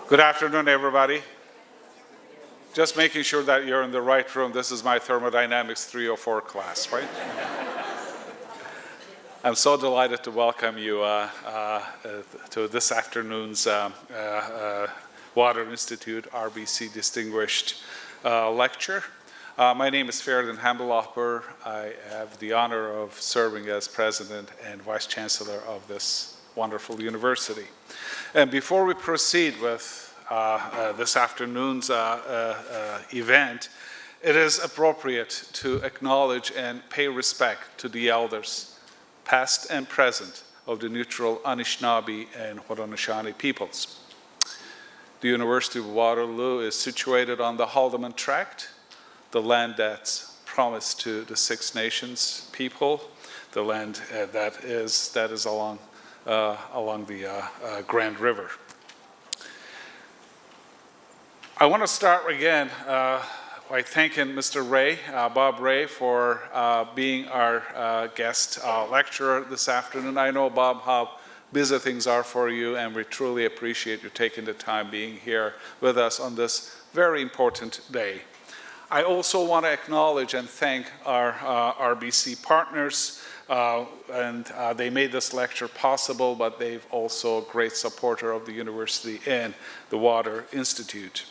Good afternoon, everybody. Just making sure that you're in the right room. This is my thermodynamics 304 class, right? I'm so delighted to welcome you to this afternoon's Water Institute RBC Distinguished Lecture. My name is Ferran Haddadpour. I have the honor of serving as President and Vice Chancellor of this wonderful university. And before we proceed with this afternoon's event, it is appropriate to acknowledge and pay respect to the elders, past and present, of the neutral Anishinaabe and Haudenosaunee peoples. The University of Waterloo is situated on the Haldimand Tract, the land that's promised to the Six Nations people, the land that is along the Grand River. I want to start again by thanking Mr. Ray, Bob Ray, for being our guest lecturer this afternoon. I know, Bob, how busy things are for you, and we truly appreciate you taking the time being here with us on this very important day. I also want to acknowledge and thank our RBC partners. They made this lecture possible, but they've also a great supporter of the university and the Water Institute.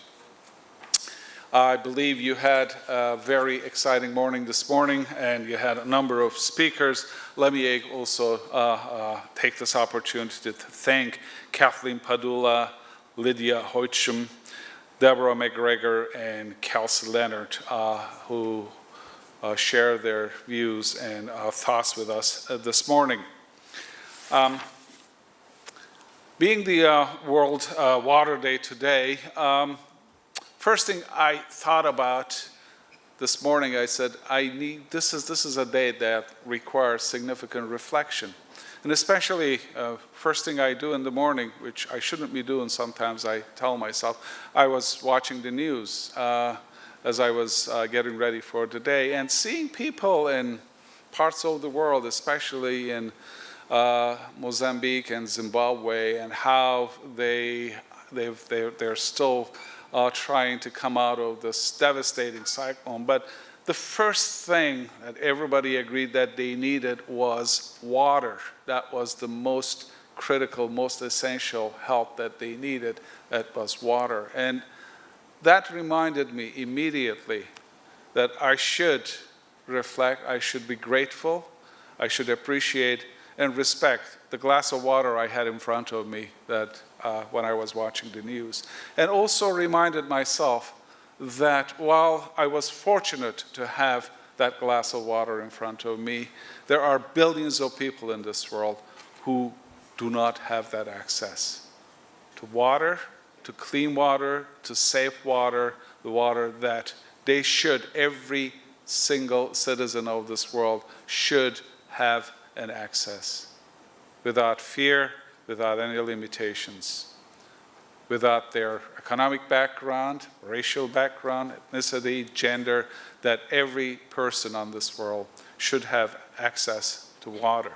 I believe you had a very exciting morning this morning, and you had a number of speakers. Let me also take this opportunity to thank Kathleen Padula, Lydia Hoitchum, Deborah McGregor, and Kelsey Leonard, who share their views and thoughts with us this morning. Being the World Water Day today, first thing I thought about this morning, I said, this is a day that requires significant reflection. And especially, first thing I do in the morning, which I shouldn't be doing sometimes, I tell myself, I was watching the news as I was getting ready for the day, and seeing people in parts of the world, especially in Mozambique and Zimbabwe, and how they're still trying to come out of this devastating cyclone. But the first thing that everybody agreed that they needed was water. That was the most critical, most essential help that they needed. That was water. And that reminded me immediately that I should reflect, I should be grateful, I should appreciate and respect the glass of water I had in front of me that when I was watching the news. And also reminded myself that while I was fortunate to have that glass of water in front of me, there are billions of people in this world who do not have that access to water, to clean water, to safe water, the water that they should, every single citizen of this world should have an access, without fear, without any limitations, without their economic background, racial background, ethnicity, gender, that every person on this world should have access to water.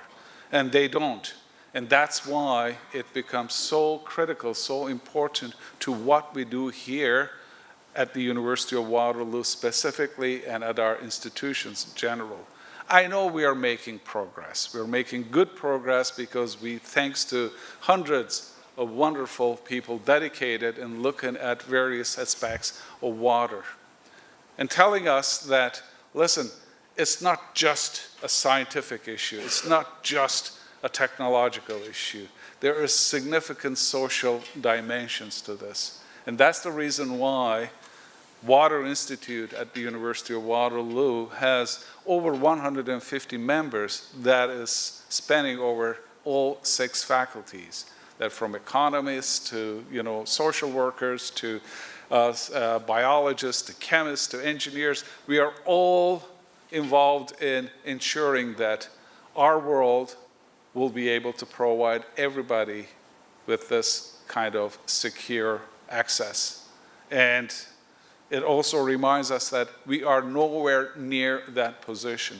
And they don't. And that's why it becomes so critical, so important to what we do here at the University of Waterloo specifically, and at our institutions in general. I know we are making progress. We're making good progress because thanks to hundreds of wonderful people dedicated and looking at various aspects of water and telling us that, listen, it's not just a scientific issue. It's not just a technological issue. There are significant social dimensions to this. And that's the reason why Water Institute at the University of Waterloo has over 150 members that is spanning over all 6 faculties, that from economists to social workers to biologists to chemists to engineers. We are all involved in ensuring that our world will be able to provide everybody with this kind of secure access. And it also reminds us that we are nowhere near that position.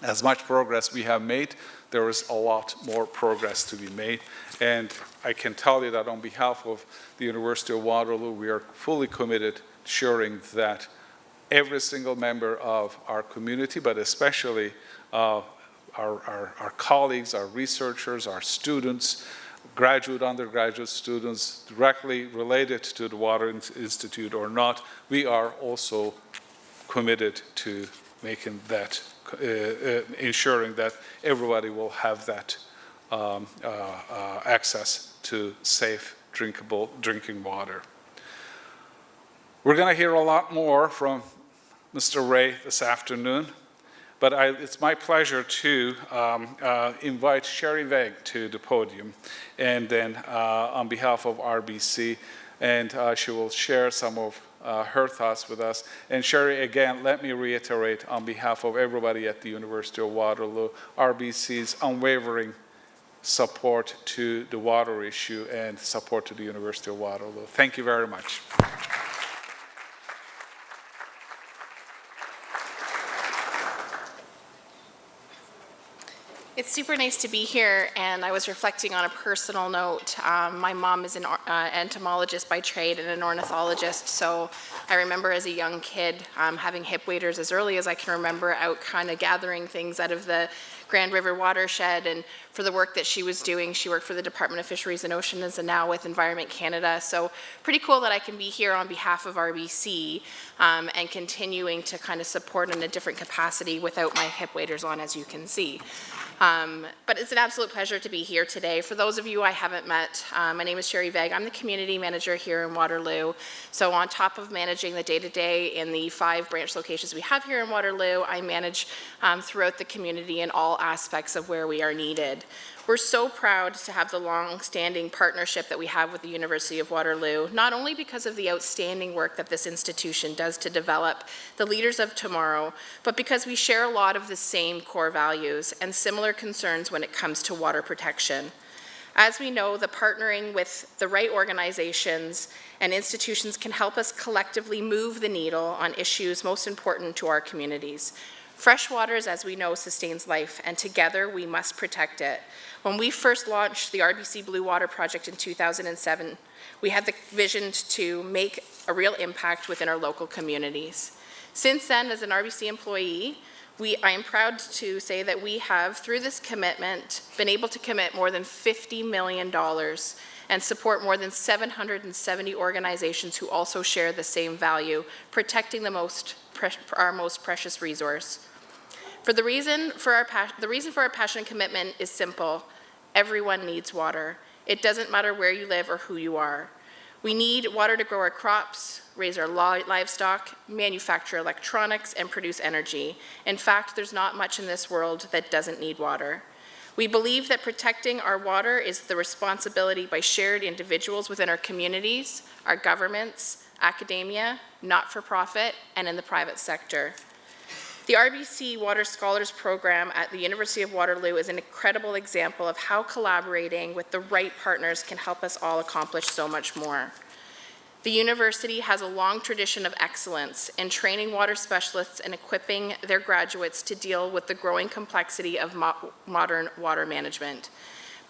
as much progress we have made, there is a lot more progress to be made. And I can tell you that on behalf of the University of Waterloo, we are fully committed to ensuring that every single member of our community, but especially our colleagues, our researchers, our students, graduate, undergraduate students directly related to the Water Institute or not, we are also committed to making that, ensuring that everybody will have that access to safe, drinkable drinking water. We're going to hear a lot more from Mr. Ray this afternoon, but it's my pleasure to invite Sherry Vegg to the podium, and then on behalf of RBC, and she will share some of her thoughts with us. And Sherry, again, let me reiterate on behalf of everybody at the University of Waterloo, RBC's unwavering support to the water issue and support to the University of Waterloo. Thank you very much. It's super nice to be here, and I was reflecting on a personal note. My mom is an entomologist by trade and an ornithologist, so I remember as a young kid having hip waders as early as I can remember, out kind of gathering things out of the Grand River watershed. And for the work that she was doing, she worked for the Department of Fisheries and Oceans and now with Environment Canada. So pretty cool that I can be here on behalf of RBC and continuing to kind of support in a different capacity without my hip waders on, as you can see. But it's an absolute pleasure to be here today. For those of you I haven't met, my name is Sherry Vegg. I'm the community manager here in Waterloo. So on top of managing the day-to-day in the 5 branch locations we have here in Waterloo, I manage throughout the community in all aspects of where we are needed. We're so proud to have the long-standing partnership that we have with the University of Waterloo, not only because of the outstanding work that this institution does to develop the leaders of tomorrow, but because we share a lot of the same core values and similar concerns when it comes to water protection. As we know, the partnering with the right organizations and institutions can help us collectively move the needle on issues most important to our communities. Fresh water, as we know, sustains life, and together we must protect it. When we first launched the RBC Blue Water Project in 2007, we had the vision to make a real impact within our local communities. Since then, as an RBC employee, I am proud to say that we have, through this commitment, been able to commit more than $50 million and support more than 770 organizations who also share the same value, protecting our most precious resource. The reason for our passion and commitment is simple. Everyone needs water. It doesn't matter where you live or who you are. We need water to grow our crops, raise our livestock, manufacture electronics, and produce energy. In fact, there's not much in this world that doesn't need water. We believe that protecting our water is the responsibility by shared individuals within our communities, our governments, academia, not-for-profit, and in the private sector. The RBC Water Scholars Program at the University of Waterloo is an incredible example of how collaborating with the right partners can help us all accomplish so much more. The university has a long tradition of excellence in training water specialists and equipping their graduates to deal with the growing complexity of modern water management.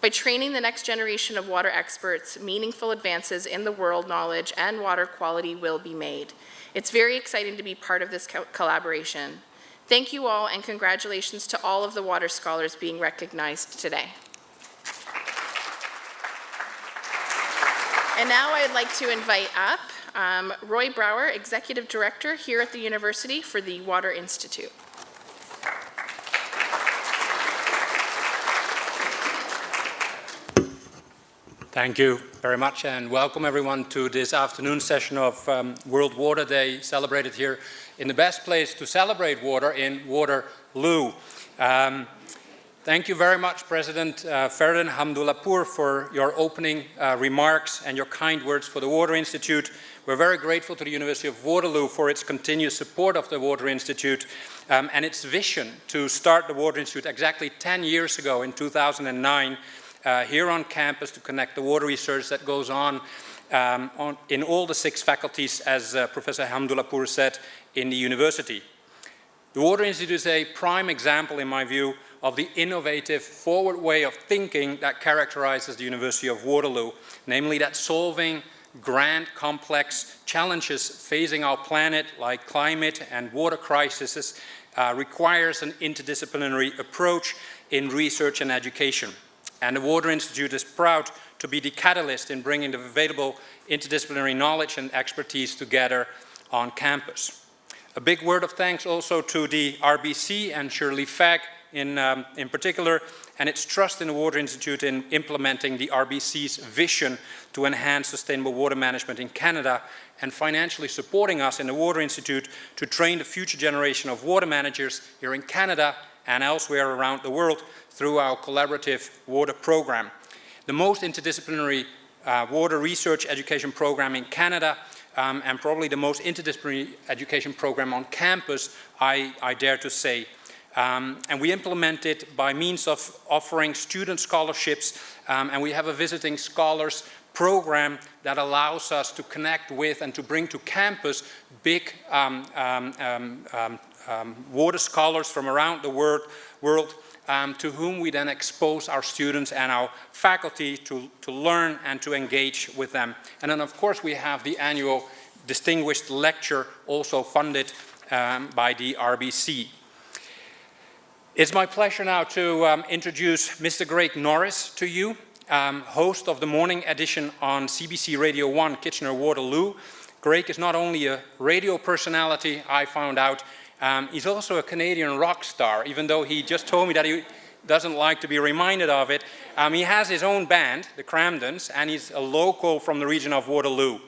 By training the next generation of water experts, meaningful advances in the world knowledge and water quality will be made. It's very exciting to be part of this collaboration. Thank you all, and congratulations to all of the water scholars being recognized today. And now I'd like to invite up Roy Brower, Executive Director here at the University for the Water Institute. Thank you very much, and welcome everyone to this afternoon session of World Water Day, celebrated here in the best place to celebrate water, in Waterloo. Thank you very much, President Ferran Haddadpour, for your opening remarks and your kind words for the Water Institute. We're very grateful to the University of Waterloo for its continued support of the Water Institute and its vision to start the Water Institute exactly 10 years ago in 2009 here on campus to connect the water research that goes on in all the 6 faculties, as Professor Haddadpour said, in the university. The Water Institute is a prime example, in my view, of the innovative, forward way of thinking that characterizes the University of Waterloo, namely that solving grand, complex challenges facing our planet, like climate and water crises, requires an interdisciplinary approach in research and education. And the Water Institute is proud to be the catalyst in bringing the available interdisciplinary knowledge and expertise together on campus. A big word of thanks also to the RBC and Shirley Fagg in particular, and its trust in the Water Institute in implementing the RBC's vision to enhance sustainable water management in Canada, and financially supporting us in the Water Institute to train the future generation of water managers here in Canada and elsewhere around the world through our collaborative water program. The most interdisciplinary water research education program in Canada, and probably the most interdisciplinary education program on campus, I dare to say. And we implement it by means of offering student scholarships, and we have a visiting scholars program that allows us to connect with and to bring to campus big water scholars from around the world to whom we then expose our students and our faculty to learn and to engage with them. And then of course we have the annual distinguished lecture also funded by the RBC. It's my pleasure now to introduce Mr. Greg Norris to you, host of the morning edition on CBC Radio 1 Kitchener-Waterloo. Greg is not only a radio personality, I found out, he's also a Canadian rock star, even though he just told me that he doesn't like to be reminded of it. He has his own band, the Cramdens, and he's a local from the region of Waterloo.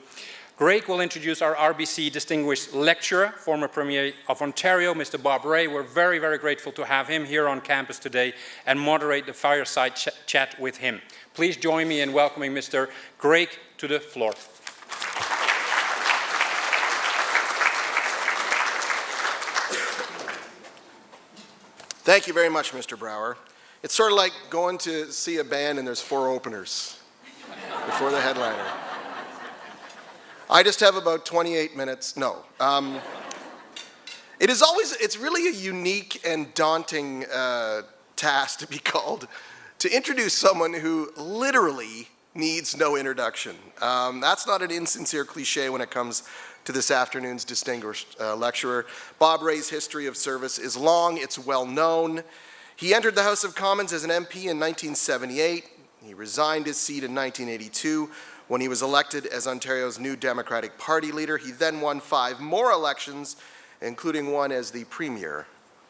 Greg will introduce our RBC distinguished lecturer, former Premier of Ontario, Mr. Bob Rae. We're very, very grateful to have him here on campus today and moderate the fireside chat with him. Please join me in welcoming Mr. Greg to the floor. Thank you very much, Mr. Brower. It's sort of like going to see a band and there's 4 openers before the headliner. I just have about 28 minutes. No. It's really a unique and daunting task to be called to introduce someone who literally needs no introduction. That's not an insincere cliche when it comes to this afternoon's distinguished lecturer. Bob Rae's history of service is long, it's well known. He entered the House of Commons as an MP in 1978. He resigned his seat in 1982 when he was elected as Ontario's new Democratic Party leader. He then won 5 more elections, including one as the Premier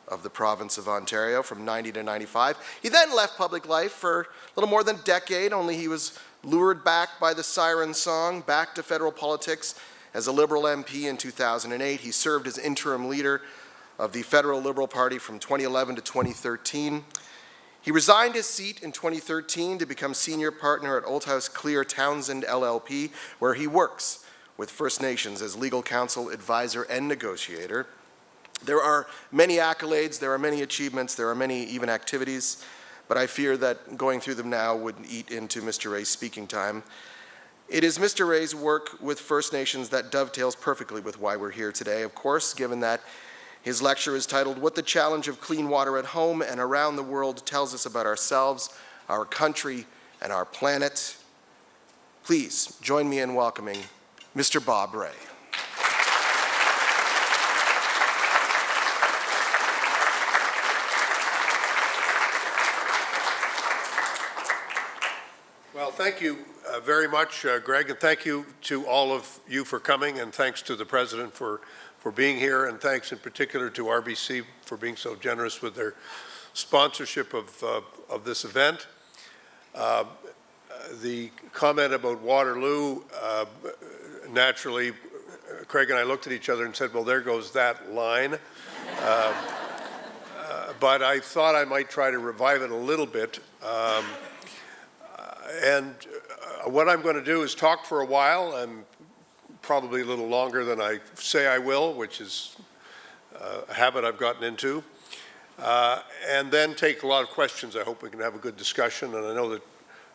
of the province of Ontario from 90 to 95. He then left public life for a little more than a decade, only he was lured back by the siren song, back to federal politics as a Liberal MP in 2008. He served as interim leader of the Federal Liberal Party from 2011 to 2013. He resigned his seat in 2013 to become senior partner at Old House Clear Townsend LLP, where he works with First Nations as legal counsel, advisor, and negotiator. There are many accolades, there are many achievements, there are many even activities, but I fear that going through them now would eat into Mr. Rae's speaking time. It is Mr. Rae's work with First Nations that dovetails perfectly with why we're here today, of course, given that his lecture is titled, What the Challenge of Clean Water at Home and Around the World Tells Us About Ourselves, Our Country, and Our Planet. Please join me in welcoming Mr. Bob Rae. Well, thank you very much, Greg, and thank you to all of you for coming, and thanks to the President for being here, and thanks in particular to RBC for being so generous with their sponsorship of this event. The comment about Waterloo, naturally, Craig and I looked at each other and said, well, there goes that line. But I thought I might try to revive it a little bit. And what I'm going to do is talk for a while, and probably a little longer than I say I will, which is a habit I've gotten into, and then take a lot of questions. I hope we can have a good discussion, and I know that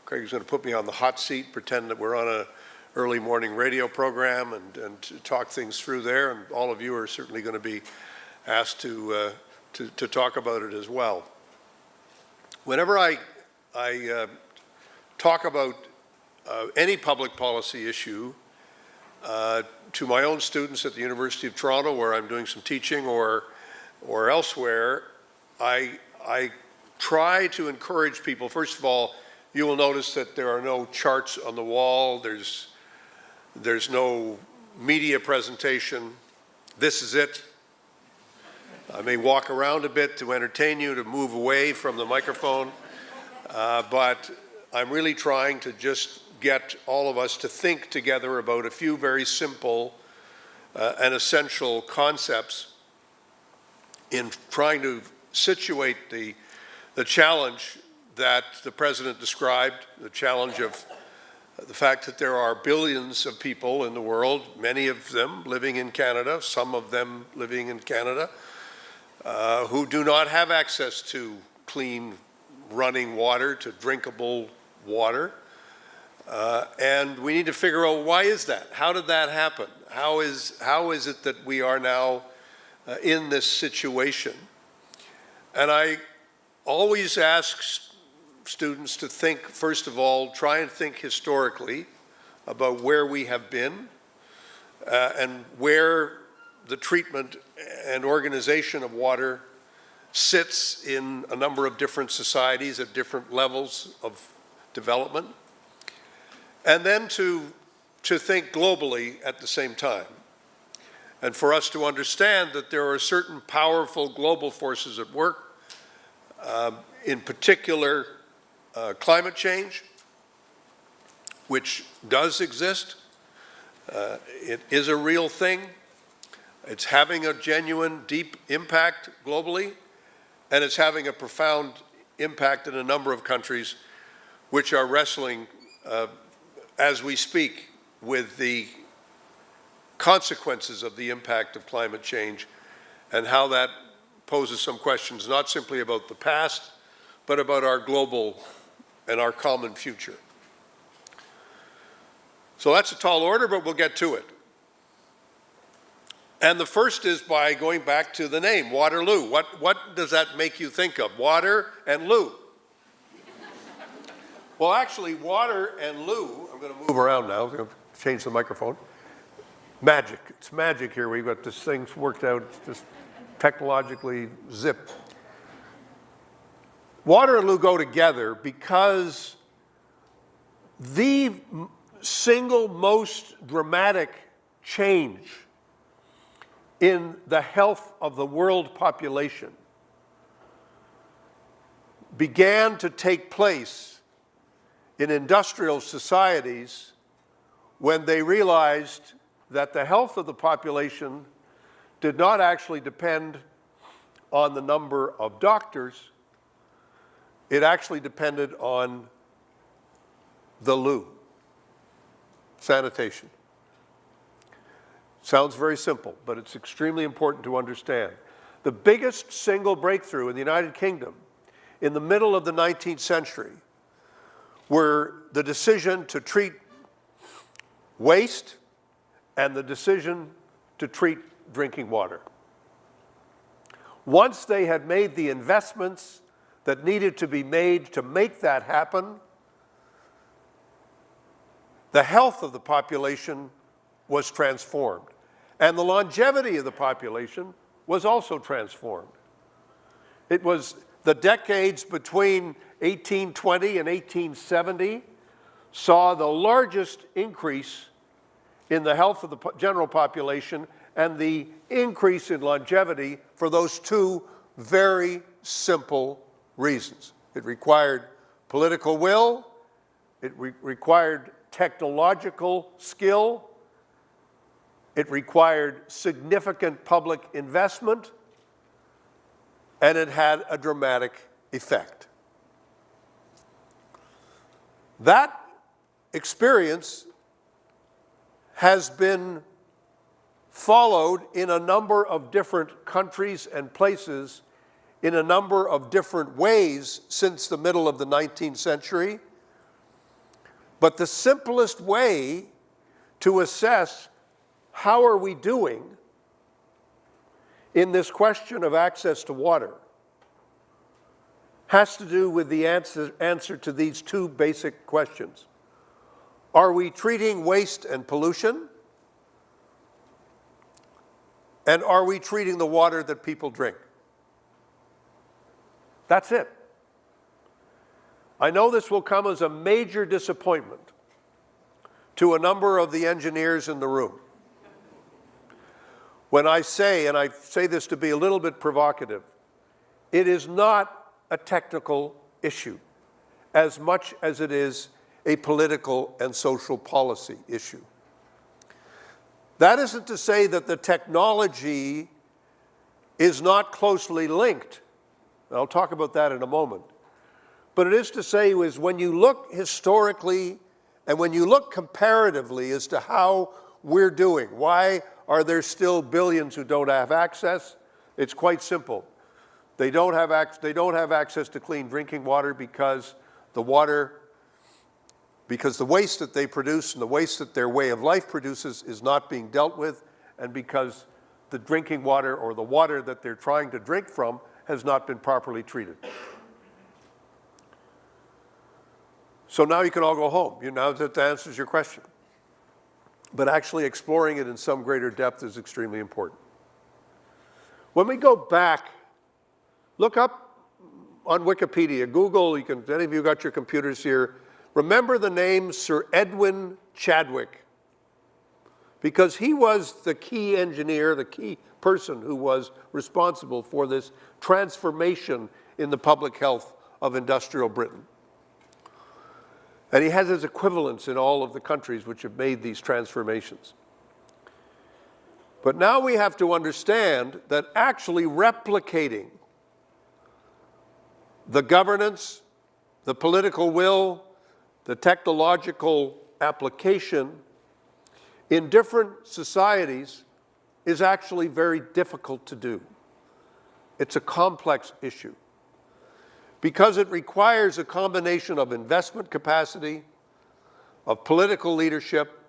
Craig is going to put me on the hot seat, pretend that we're on an early morning radio program and talk things through there, and all of you are certainly going to be asked to talk about it as well. Whenever I talk about any public policy issue to my own students at the University of Toronto, where I'm doing some teaching, or elsewhere, I try to encourage people. First of all, you will notice that there are no charts on the wall. There's no media presentation. This is it. I may walk around a bit to entertain you, to move away from the microphone, but I'm really trying to just get all of us to think together about a few very simple and essential concepts in trying to situate the challenge that the President described, the challenge of the fact that there are billions of people in the world, many of them living in Canada, some of them living in Canada, who do not have access to clean running water, to drinkable water. And we need to figure out, why is that? How did that happen? How is it that we are now in this situation? And I always ask students to think, first of all, try and think historically about where we have been and where the treatment and organization of water sits in a number of different societies at different levels of development, and then to think globally at the same time. And for us to understand that there are certain powerful global forces at work, in particular climate change, which does exist. It is a real thing. It's having a genuine, deep impact globally, and it's having a profound impact in a number of countries which are wrestling, as we speak, with the consequences of the impact of climate change and how that poses some questions, not simply about the past, but about our global and our common future. So that's a tall order, but we'll get to it. And the first is by going back to the name, Waterloo. What does that make you think of? Water and loo. Well, actually, water and loo, I'm going to move around now, I'm going to change the microphone. Magic. It's magic here. We've got this thing worked out, it's just technologically zipped. Water and loo go together because the single most dramatic change in the health of the world population began to take place in industrial societies when they realized that the health of the population did not actually depend on the number of doctors. It actually depended on the loo, sanitation. Sounds very simple, but it's extremely important to understand. The biggest single breakthrough in the United Kingdom in the middle of the 19th century were the decision to treat waste and the decision to treat drinking water. Once they had made the investments that needed to be made to make that happen, the health of the population was transformed. And the longevity of the population was also transformed. It was the decades between 1820 and 1870 saw the largest increase in the health of the general population and the increase in longevity for those two very simple reasons. It required political will, it required technological skill, it required significant public investment, and it had a dramatic effect. That experience has been followed in a number of different countries and places in a number of different ways since the middle of the 19th century. But the simplest way to assess how are we doing in this question of access to water has to do with the answer to these two basic questions. Are we treating waste and pollution? And are we treating the water that people drink? That's it. I know this will come as a major disappointment to a number of the engineers in the room when I say, and I say this to be a little bit provocative, it is not a technical issue as much as it is a political and social policy issue. That isn't to say that the technology is not closely linked. I'll talk about that in a moment. But it is to say is when you look historically and when you look comparatively as to how we're doing, why are there still billions who don't have access? It's quite simple. They don't have access to clean drinking water because the waste that they produce and the waste that their way of life produces is not being dealt with, and because the drinking water or the water that they're trying to drink from has not been properly treated. So now you can all go home. Now that answers your question. But actually exploring it in some greater depth is extremely important. When we go back, look up on Wikipedia, Google, any of you got your computers here, remember the name Sir Edwin Chadwick, because he was the key engineer, the key person who was responsible for this transformation in the public health of industrial Britain. And he has his equivalents in all of the countries which have made these transformations. But now we have to understand that actually replicating the governance, the political will, the technological application in different societies is actually very difficult to do. It's a complex issue because it requires a combination of investment capacity, of political leadership,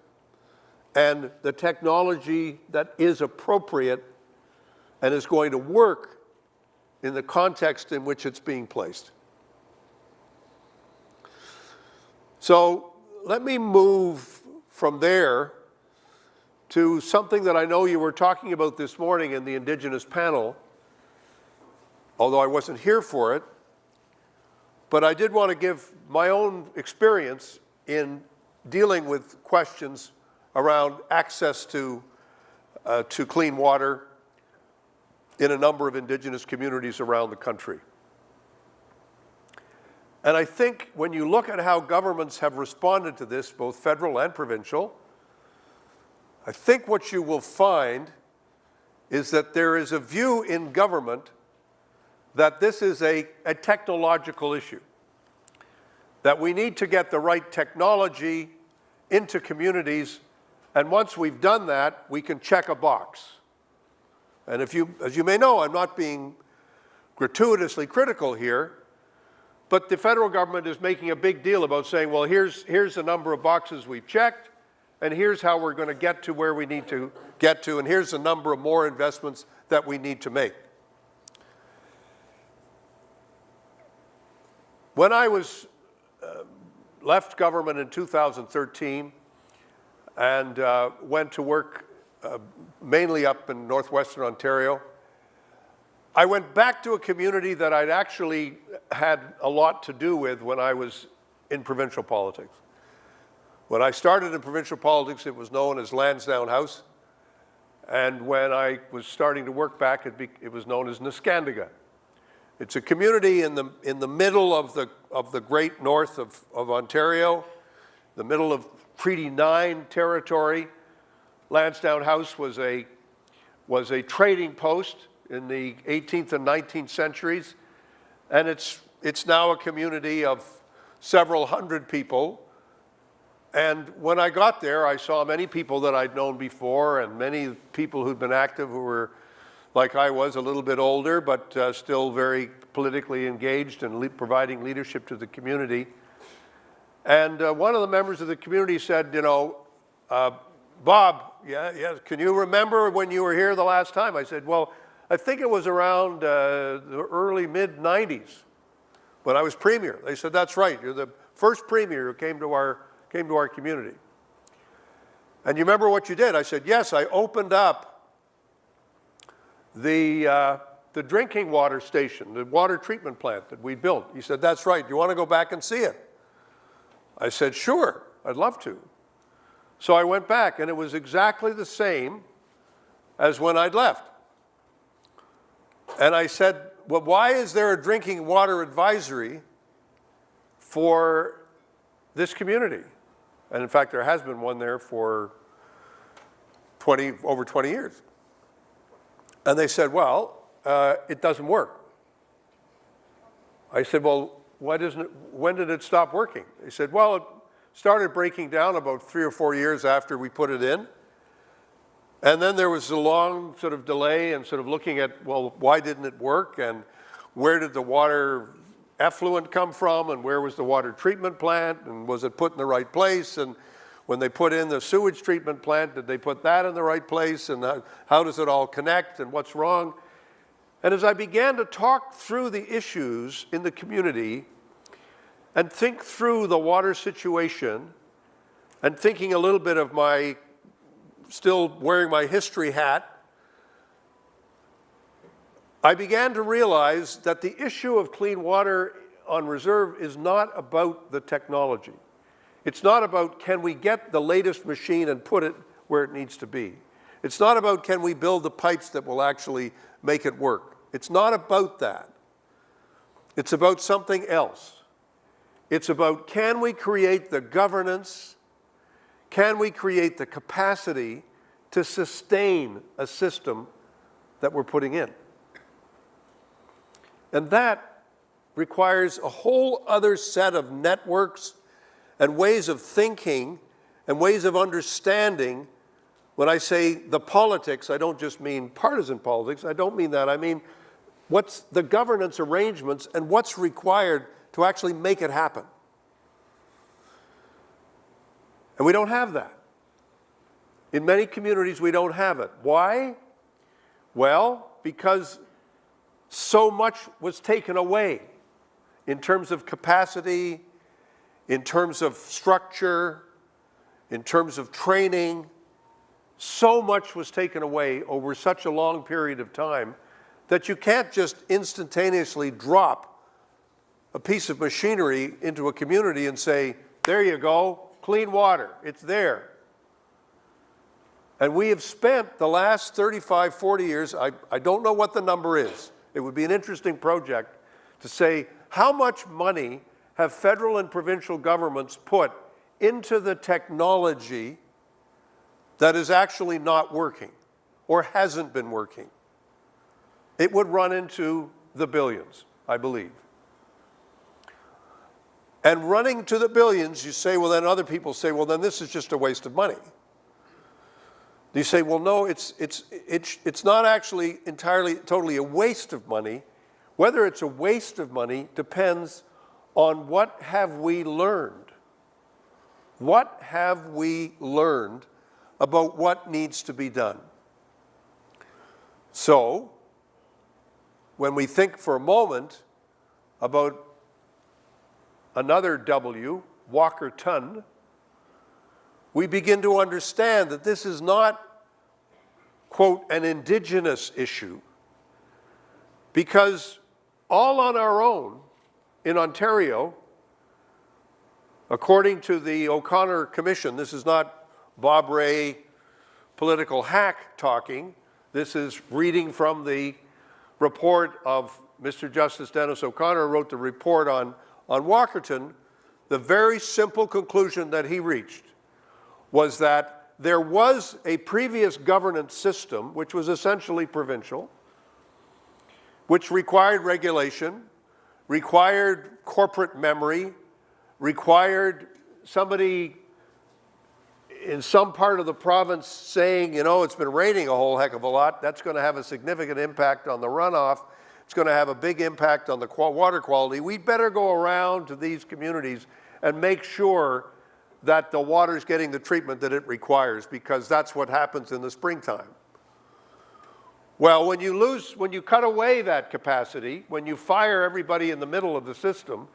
and the technology that is appropriate and is going to work in the context in which it's being placed. So let me move from there to something that I know you were talking about this morning in the Indigenous panel, although I wasn't here for it. But I did want to give my own experience in dealing with questions around access to clean water in a number of Indigenous communities around the country. And I think when you look at how governments have responded to this, both federal and provincial, I think what you will find is that there is a view in government that this is a technological issue, that we need to get the right technology into communities, and once we've done that, we can check a box. And as you may know, I'm not being gratuitously critical here, but the federal government is making a big deal about saying, well, here's the number of boxes we've checked, and here's how we're going to get to where we need to get to, and here's the number of more investments that we need to make. When I left government in 2013 and went to work mainly up in northwestern Ontario, I went back to a community that I'd actually had a lot to do with when I was in provincial politics. When I started in provincial politics, it was known as Lansdowne House, and when I was starting to work back, it was known as Neskantaga. It's a community in the middle of the great north of Ontario, the middle of Treaty 9 territory. Lansdowne House was a trading post in the 18th and 19th centuries, and it's now a community of several hundred people. And when I got there, I saw many people that I'd known before, and many people who'd been active who were, like I was, a little bit older, but still very politically engaged and providing leadership to the community. And one of the members of the community said, Bob, yeah, can you remember when you were here the last time? I said, well, I think it was around the early mid-90s when I was premier. They said, that's right, you're the first premier who came to our community. And you remember what you did? I said, yes, I opened up the drinking water station, the water treatment plant that we built. He said, that's right, you want to go back and see it? I said, sure, I'd love to. So I went back, and it was exactly the same as when I'd left. And I said, well, why is there a drinking water advisory for this community? And in fact, there has been one there for over 20 years. And they said, well, it doesn't work. I said, well, when did it stop working? They said, well, it started breaking down about 3 or 4 years after we put it in. And then there was a long sort of delay and sort of looking at, well, why didn't it work? And where did the water effluent come from? And where was the water treatment plant? And was it put in the right place? And when they put in the sewage treatment plant, did they put that in the right place? And how does it all connect? And what's wrong? And as I began to talk through the issues in the community and think through the water situation and thinking a little bit of my still wearing my history hat, I began to realize that the issue of clean water on reserve is not about the technology. It's not about can we get the latest machine and put it where it needs to be. It's not about can we build the pipes that will actually make it work. It's not about that. It's about something else. It's about can we create the governance, can we create the capacity to sustain a system that we're putting in? And that requires a whole other set of networks and ways of thinking and ways of understanding. When I say the politics, I don't just mean partisan politics. I don't mean that. I mean what's the governance arrangements and what's required to actually make it happen. And we don't have that. In many communities, we don't have it. Why? Well, because so much was taken away in terms of capacity, in terms of structure, in terms of training. So much was taken away over such a long period of time that you can't just instantaneously drop a piece of machinery into a community and say, there you go, clean water, it's there. And we have spent the last 35, 40 years, I don't know what the number is. It would be an interesting project to say, how much money have federal and provincial governments put into the technology that is actually not working or hasn't been working? It would run into the billions, I believe. And running to the billions, you say, well, then other people say, well, then this is just a waste of money. You say, well, no, it's not actually entirely, totally a waste of money. Whether it's a waste of money depends on what have we learned. What have we learned about what needs to be done? So, when we think for a moment about another W, Walker-Ton, we begin to understand that this is not, quote, an indigenous issue, because all on our own in Ontario, according to the O'Connor Commission, this is not Bob Ray political hack talking, this is reading from the report of Mr. Justice Dennis O'Connor, who wrote the report on Walkerton. The very simple conclusion that he reached was that there was a previous governance system, which was essentially provincial, which required regulation, required corporate memory, required somebody in some part of the province saying, you know, it's been raining a whole heck of a lot. That's going to have a significant impact on the runoff. It's going to have a big impact on the water quality. We'd better go around to these communities and make sure that the water's getting the treatment that it requires, because that's what happens in the springtime. Well, when you cut away that capacity, when you fire everybody in the middle of the system,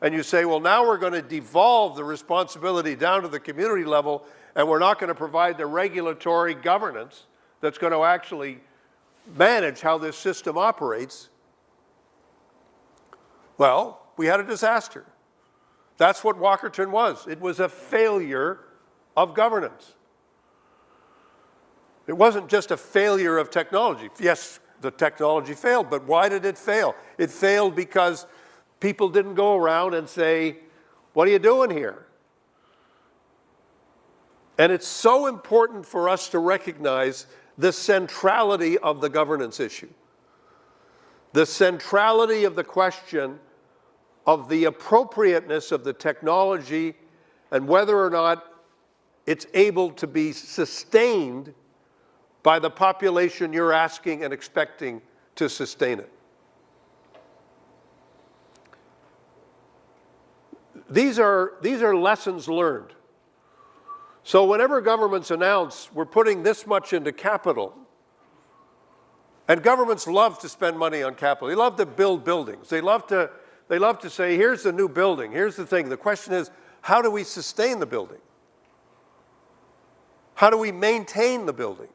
and you say, well, now we're going to devolve the responsibility down to the community level, and we're not going to provide the regulatory governance that's going to actually manage how this system operates, well, we had a disaster. That's what Walkerton was. It was a failure of governance. It wasn't just a failure of technology. Yes, the technology failed, but why did it fail? It failed because people didn't go around and say, what are you doing here? And it's so important for us to recognize the centrality of the governance issue. The centrality of the question of the appropriateness of the technology and whether or not it's able to be sustained by the population you're asking and expecting to sustain it. These are lessons learned. So whenever governments announce we're putting this much into capital, and governments love to spend money on capital. They love to build buildings. They love to say, here's the new building, here's the thing. The question is, how do we sustain the building? How do we maintain the building?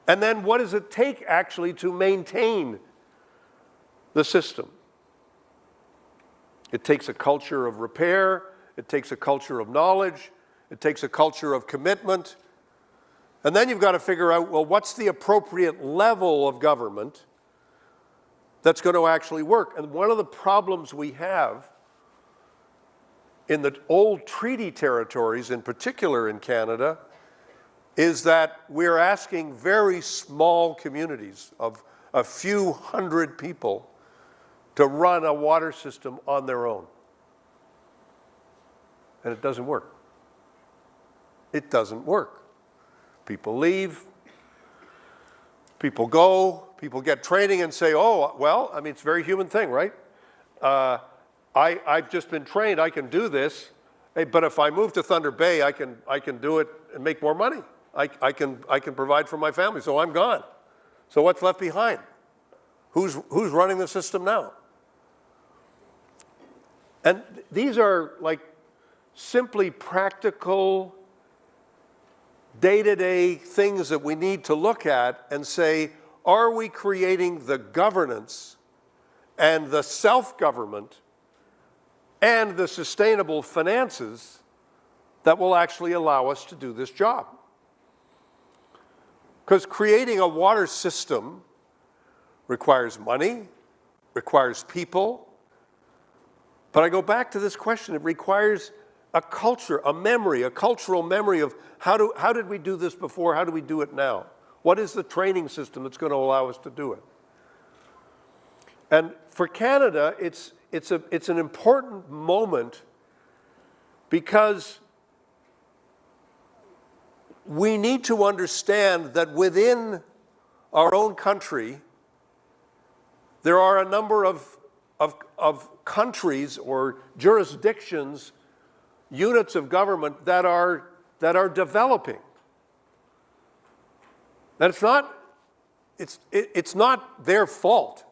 And then what does it take actually to maintain the system? It takes a culture of repair, it takes a culture of knowledge, it takes a culture of commitment. And then you've got to figure out, well, what's the appropriate level of government that's going to actually work? And one of the problems we have in the old treaty territories, in particular in Canada, is that we're asking very small communities of a few hundred people to run a water system on their own. And it doesn't work. It doesn't work. People leave, people go, people get training and say, oh, well, I mean, it's a very human thing, right? I've just been trained, I can do this, but if I move to Thunder Bay, I can do it and make more money. I can provide for my family, so I'm gone. So what's left behind? Who's running the system now? And these are like simply practical, day-to-day things that we need to look at and say, are we creating the governance and the self-government and the sustainable finances that will actually allow us to do this job? Because creating a water system requires money, requires people. But I go back to this question, it requires a culture, a memory, a cultural memory of how did we do this before, how do we do it now? What is the training system that's going to allow us to do it? And for Canada, it's an important moment because we need to understand that within our own country, there are a number of countries or jurisdictions, units of government that are developing. And it's not their fault.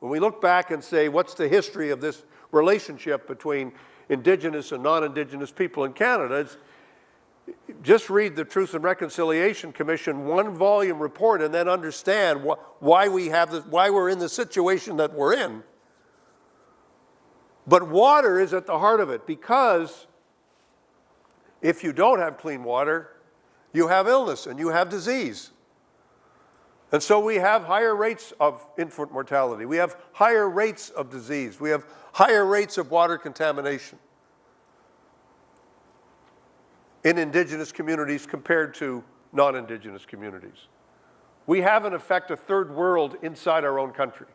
When we look back and say, what's the history of this relationship between Indigenous and non-Indigenous people in Canada, just read the Truth and Reconciliation Commission one-volume report and then understand why we're in the situation that we're in. But water is at the heart of it, because if you don't have clean water, you have illness and you have disease. And so we have higher rates of infant mortality. We have higher rates of disease. We have higher rates of water contamination in Indigenous communities compared to non-Indigenous communities. We have, in effect, a third world inside our own country.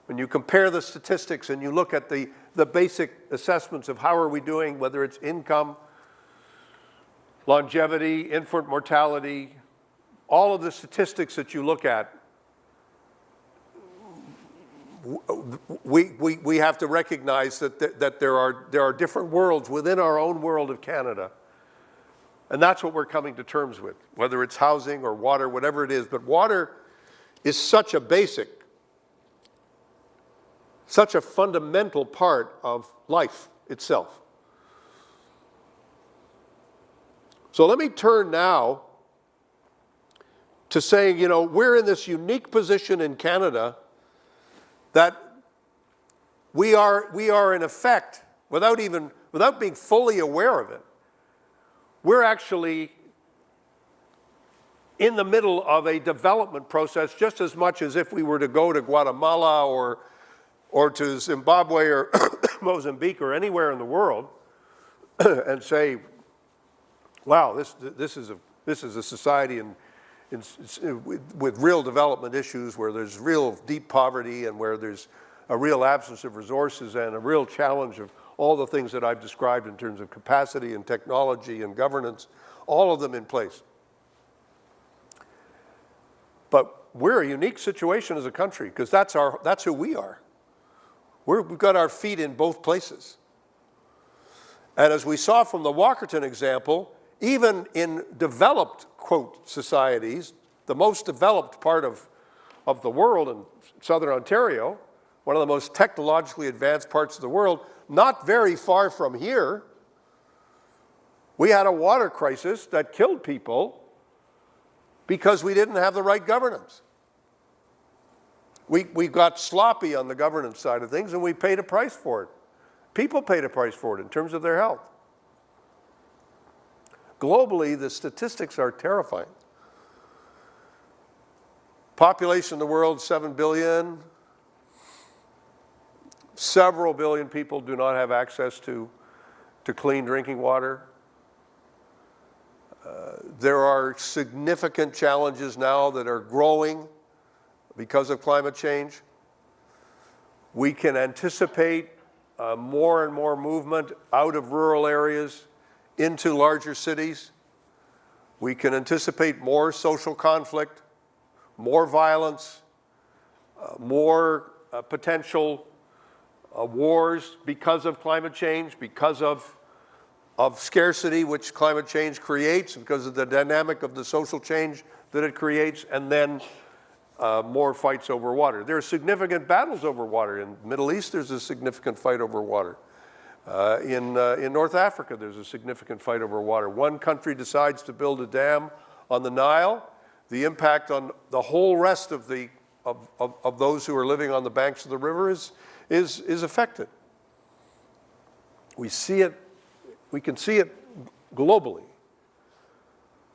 When you compare the statistics and you look at the basic assessments of how are we doing, whether it's income, longevity, infant mortality, all of the statistics that you look at, we have to recognize that there are different worlds within our own world of Canada. And that's what we're coming to terms with, whether it's housing or water, whatever it is. But water is such a basic, such a fundamental part of life itself. So let me turn now to saying, you know, we're in this unique position in Canada that we are in effect, without being fully aware of it, we're actually in the middle of a development process just as much as if we were to go to Guatemala or to Zimbabwe or Mozambique or anywhere in the world and say, wow, this is a society with real development issues, where there's real deep poverty and where there's a real absence of resources and a real challenge of all the things that I've described in terms of capacity and technology and governance, all of them in place. But we're a unique situation as a country because that's who we are. We've got our feet in both places. And as we saw from the Walkerton example, even in developed, quote, societies, the most developed part of the world in southern Ontario, one of the most technologically advanced parts of the world, not very far from here, we had a water crisis that killed people because we didn't have the right governance. We got sloppy on the governance side of things, and we paid a price for it. People paid a price for it in terms of their health. Globally, the statistics are terrifying. Population in the world, 7 billion. Several billion people do not have access to clean drinking water. There are significant challenges now that are growing because of climate change. We can anticipate more and more movement out of rural areas into larger cities. We can anticipate more social conflict, more violence, more potential wars because of climate change, because of scarcity which climate change creates, because of the dynamic of the social change that it creates, and then more fights over water. There are significant battles over water. In the Middle East, there's a significant fight over water. In North Africa, there's a significant fight over water. One country decides to build a dam on the Nile. The impact on the whole rest of those who are living on the banks of the river is affected. We see it. We can see it globally.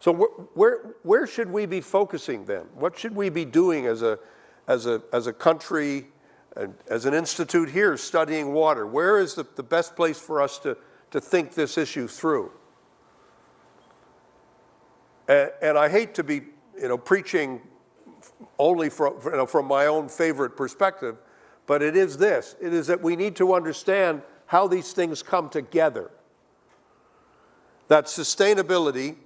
So where should we be focusing then? What should we be doing as a country, and as an institute here studying water? Where is the best place for us to think this issue through? And I hate to be preaching only from my own favorite perspective, but it is this. It is that we need to understand how these things come together. That sustainability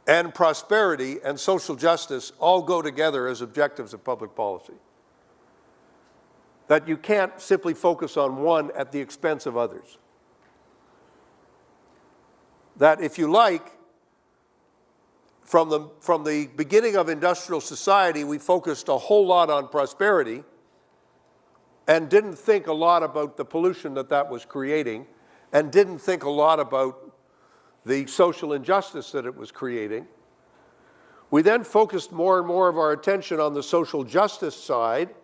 and prosperity and social justice all go together as objectives of public policy. That you can't simply focus on one at the expense of others. That, if you like, from the beginning of industrial society, we focused a whole lot on prosperity and didn't think a lot about the pollution that was creating, and didn't think a lot about the social injustice that it was creating. We then focused more and more of our attention on the social justice side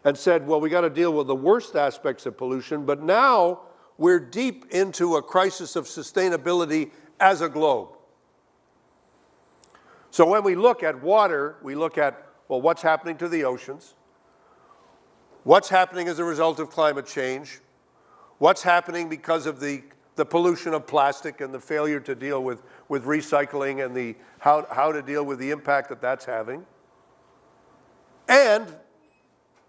and said, well, we got to deal with the worst aspects of pollution, but now we're deep into a crisis of sustainability as a globe. So when we look at water, we look at, well, what's happening to the oceans? What's happening as a result of climate change? What's happening because of the pollution of plastic and the failure to deal with recycling and how to deal with the impact that that's having? And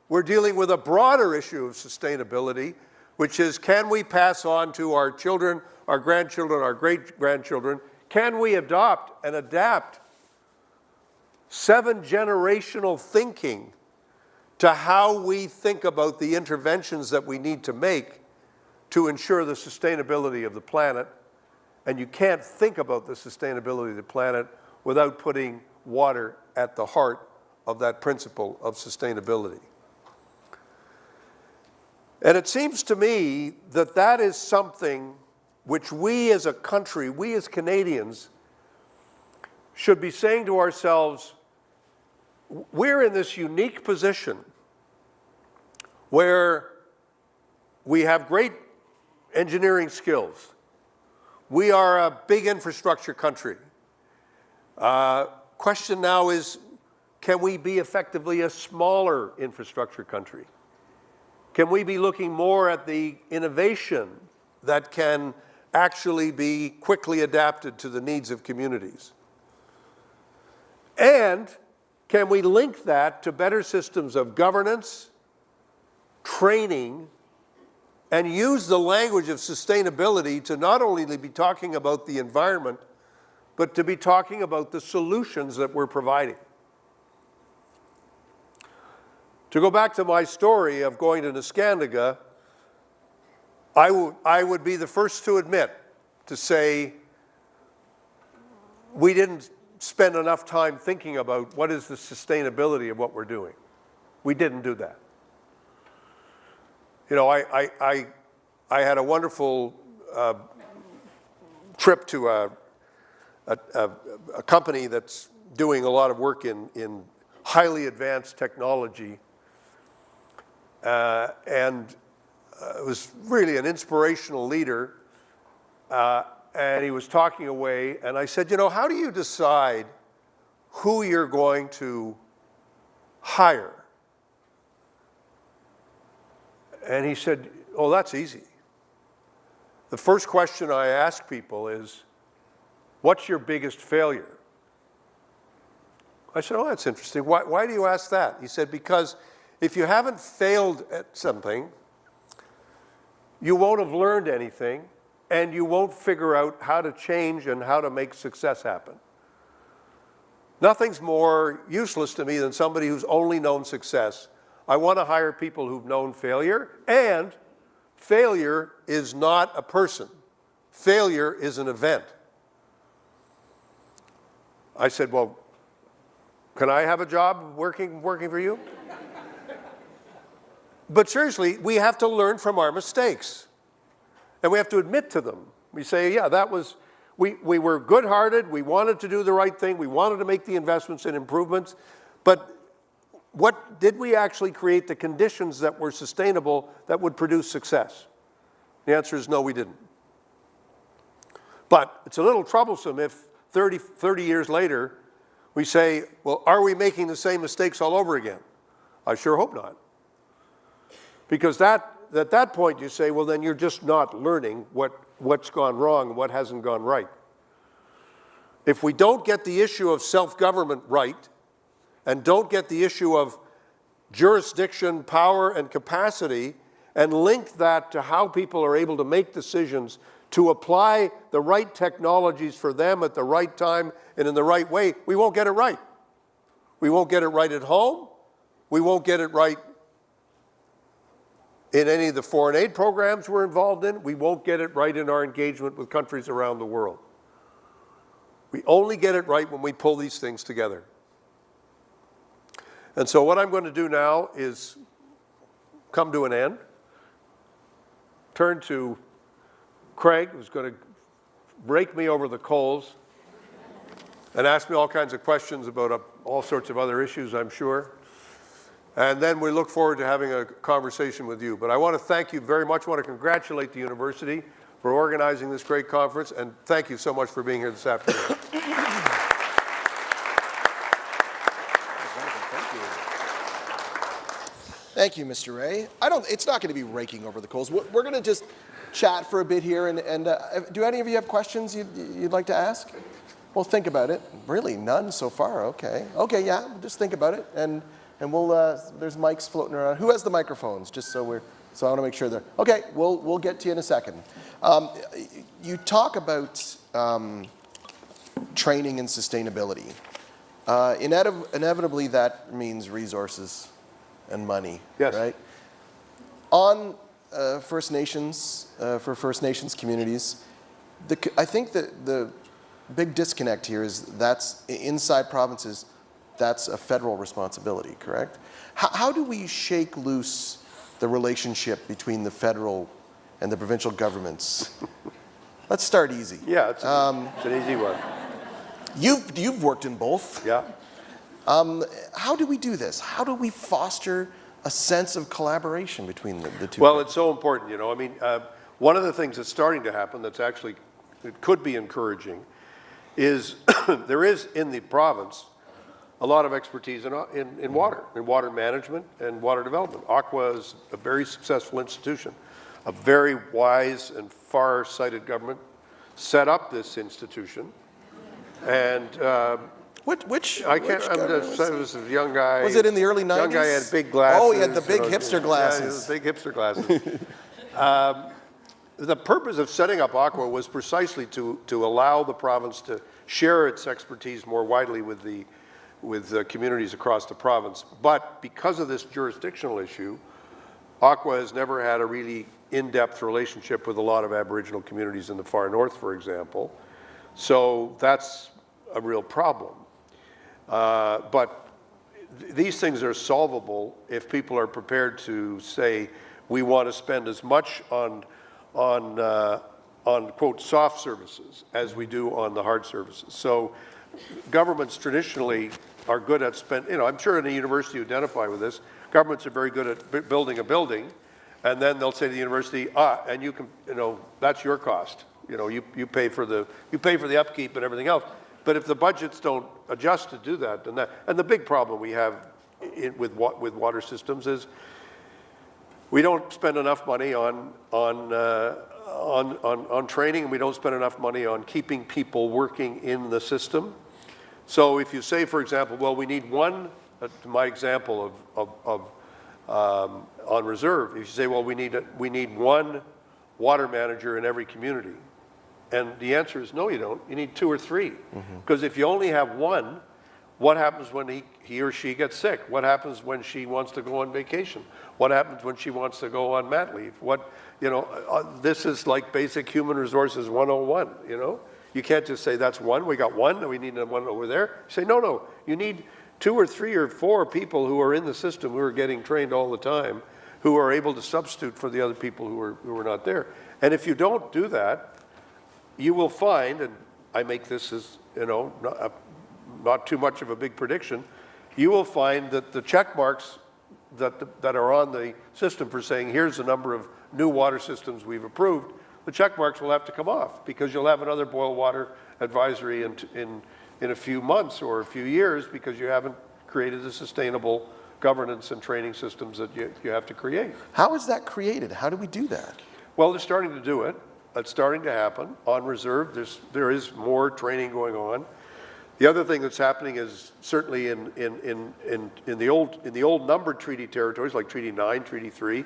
we're dealing with a broader issue of sustainability, which is, can we pass on to our children, our grandchildren, our great-grandchildren, can we adopt and adapt 7-generational thinking to how we think about the interventions that we need to make to ensure the sustainability of the planet? And you can't think about the sustainability of the planet without putting water at the heart of that principle of sustainability. And it seems to me that that is something which we as a country, we as Canadians, should be saying to ourselves, we're in this unique position where we have great engineering skills. We are a big infrastructure country. Question now is, can we be effectively a smaller infrastructure country? Can we be looking more at the innovation that can actually be quickly adapted to the needs of communities? And can we link that to better systems of governance, training, and use the language of sustainability to not only be talking about the environment, but to be talking about the solutions that we're providing? To go back to my story of going to Neskantaga, I would be the first to admit, to say, we didn't spend enough time thinking about what is the sustainability of what we're doing. We didn't do that. You know, I had a wonderful trip to a company that's doing a lot of work in highly advanced technology, and it was really an inspirational leader, and he was talking away, and I said, you know, how do you decide who you're going to hire? And he said, oh, that's easy. The first question I ask people is, what's your biggest failure? I said, oh, that's interesting. Why do you ask that? He said, because if you haven't failed at something, you won't have learned anything, and you won't figure out how to change and how to make success happen. Nothing's more useless to me than somebody who's only known success. I want to hire people who've known failure, and failure is not a person. Failure is an event. I said, well, can I have a job working for you? But seriously, we have to learn from our mistakes. And we have to admit to them. We say, yeah, that was, we were good-hearted, we wanted to do the right thing, we wanted to make the investments and improvements, but what did we actually create the conditions that were sustainable that would produce success? The answer is no, we didn't. But it's a little troublesome if 30 years later we say, well, are we making the same mistakes all over again? I sure hope not. Because at that point you say, well, then you're just not learning what's gone wrong and what hasn't gone right. If we don't get the issue of self-government right, and don't get the issue of jurisdiction, power, and capacity, and link that to how people are able to make decisions to apply the right technologies for them at the right time and in the right way, we won't get it right. We won't get it right at home. We won't get it right in any of the foreign aid programs we're involved in. We won't get it right in our engagement with countries around the world. We only get it right when we pull these things together. And so what I'm going to do now is come to an end, turn to Craig, who's going to rake me over the coals and ask me all kinds of questions about all sorts of other issues, I'm sure. And then we look forward to having a conversation with you. But I want to thank you very much. I want to congratulate the university for organizing this great conference, and thank you so much for being here this afternoon. Thank you, Mr. Ray. It's not going to be raking over the coals. We're going to just chat for a bit here. And do any of you have questions you'd like to ask? Well, think about it. Really, none so far. Okay. Okay, yeah, just think about it. And we'll, there's mics floating around. Who has the microphones? Just so I want to make sure they're, okay, we'll get to you in a second. You talk about training and sustainability. Inevitably, that means resources and money, yes. Right? On First Nations, for First Nations communities, I think that the big disconnect here is that's inside provinces, that's a federal responsibility, correct? How do we shake loose the relationship between the federal and the provincial governments? Let's start easy. Yeah, it's an easy one. You've worked in both. Yeah. How do we do this? How do we foster a sense of collaboration between the two? Well, it's so important, you know. I mean, one of the things that's starting to happen that's actually, it could be encouraging, is there is in the province a lot of expertise in water management and water development. Aqua is a very successful institution. A very wise and far-sighted government set up this institution. And Which I can't. government It was a young guy. was it in the early 90s? Young guy had big glasses. Oh, he had the big hipster Yeah, glasses. big hipster glasses. The purpose of setting up Aqua was precisely to allow the province to share its expertise more widely with the communities across the province. But because of this jurisdictional issue, Aqua has never had a really in-depth relationship with a lot of Aboriginal communities in the far north, for example. So that's a real problem. But these things are solvable if people are prepared to say, we want to spend as much on quote, soft services as we do on the hard services. So governments traditionally are good at I'm sure in a university you identify with this, governments are very good at building a building, and then they'll say to the university, and you can, that's your cost. You pay for the upkeep and everything else. But if the budgets don't adjust to do that, and the big problem we have with water systems is we don't spend enough money on training, and we don't spend enough money on keeping people working in the system. So if you say, for example, well, we need one, my example on reserve, if you say, well, we need one water manager in every community, and the answer is no, you don't. You need 2 or 3, because if you only have one, what happens when he or she gets sick? What happens when she wants to go on vacation? What happens when she wants to go on mat leave? This is like basic human resources 101, You can't just say that's one, we got one, and we need one over there. You say, no, you need 2 or 3 or 4 people who are in the system, who are getting trained all the time, who are able to substitute for the other people who are not there. And if you don't do that, you will find, and I make this as, not too much of a big prediction, you will find that the check marks that are on the system for saying, here's the number of new water systems we've approved, the check marks will have to come off, because you'll have another boil water advisory in a few months or a few years, because you haven't created the sustainable governance and training systems that you have to create. How is that created? How do we do that? Well, they're starting to do it. It's starting to happen. On reserve, there is more training going on. The other thing that's happening is certainly in the old numbered treaty territories like Treaty 9, Treaty 3,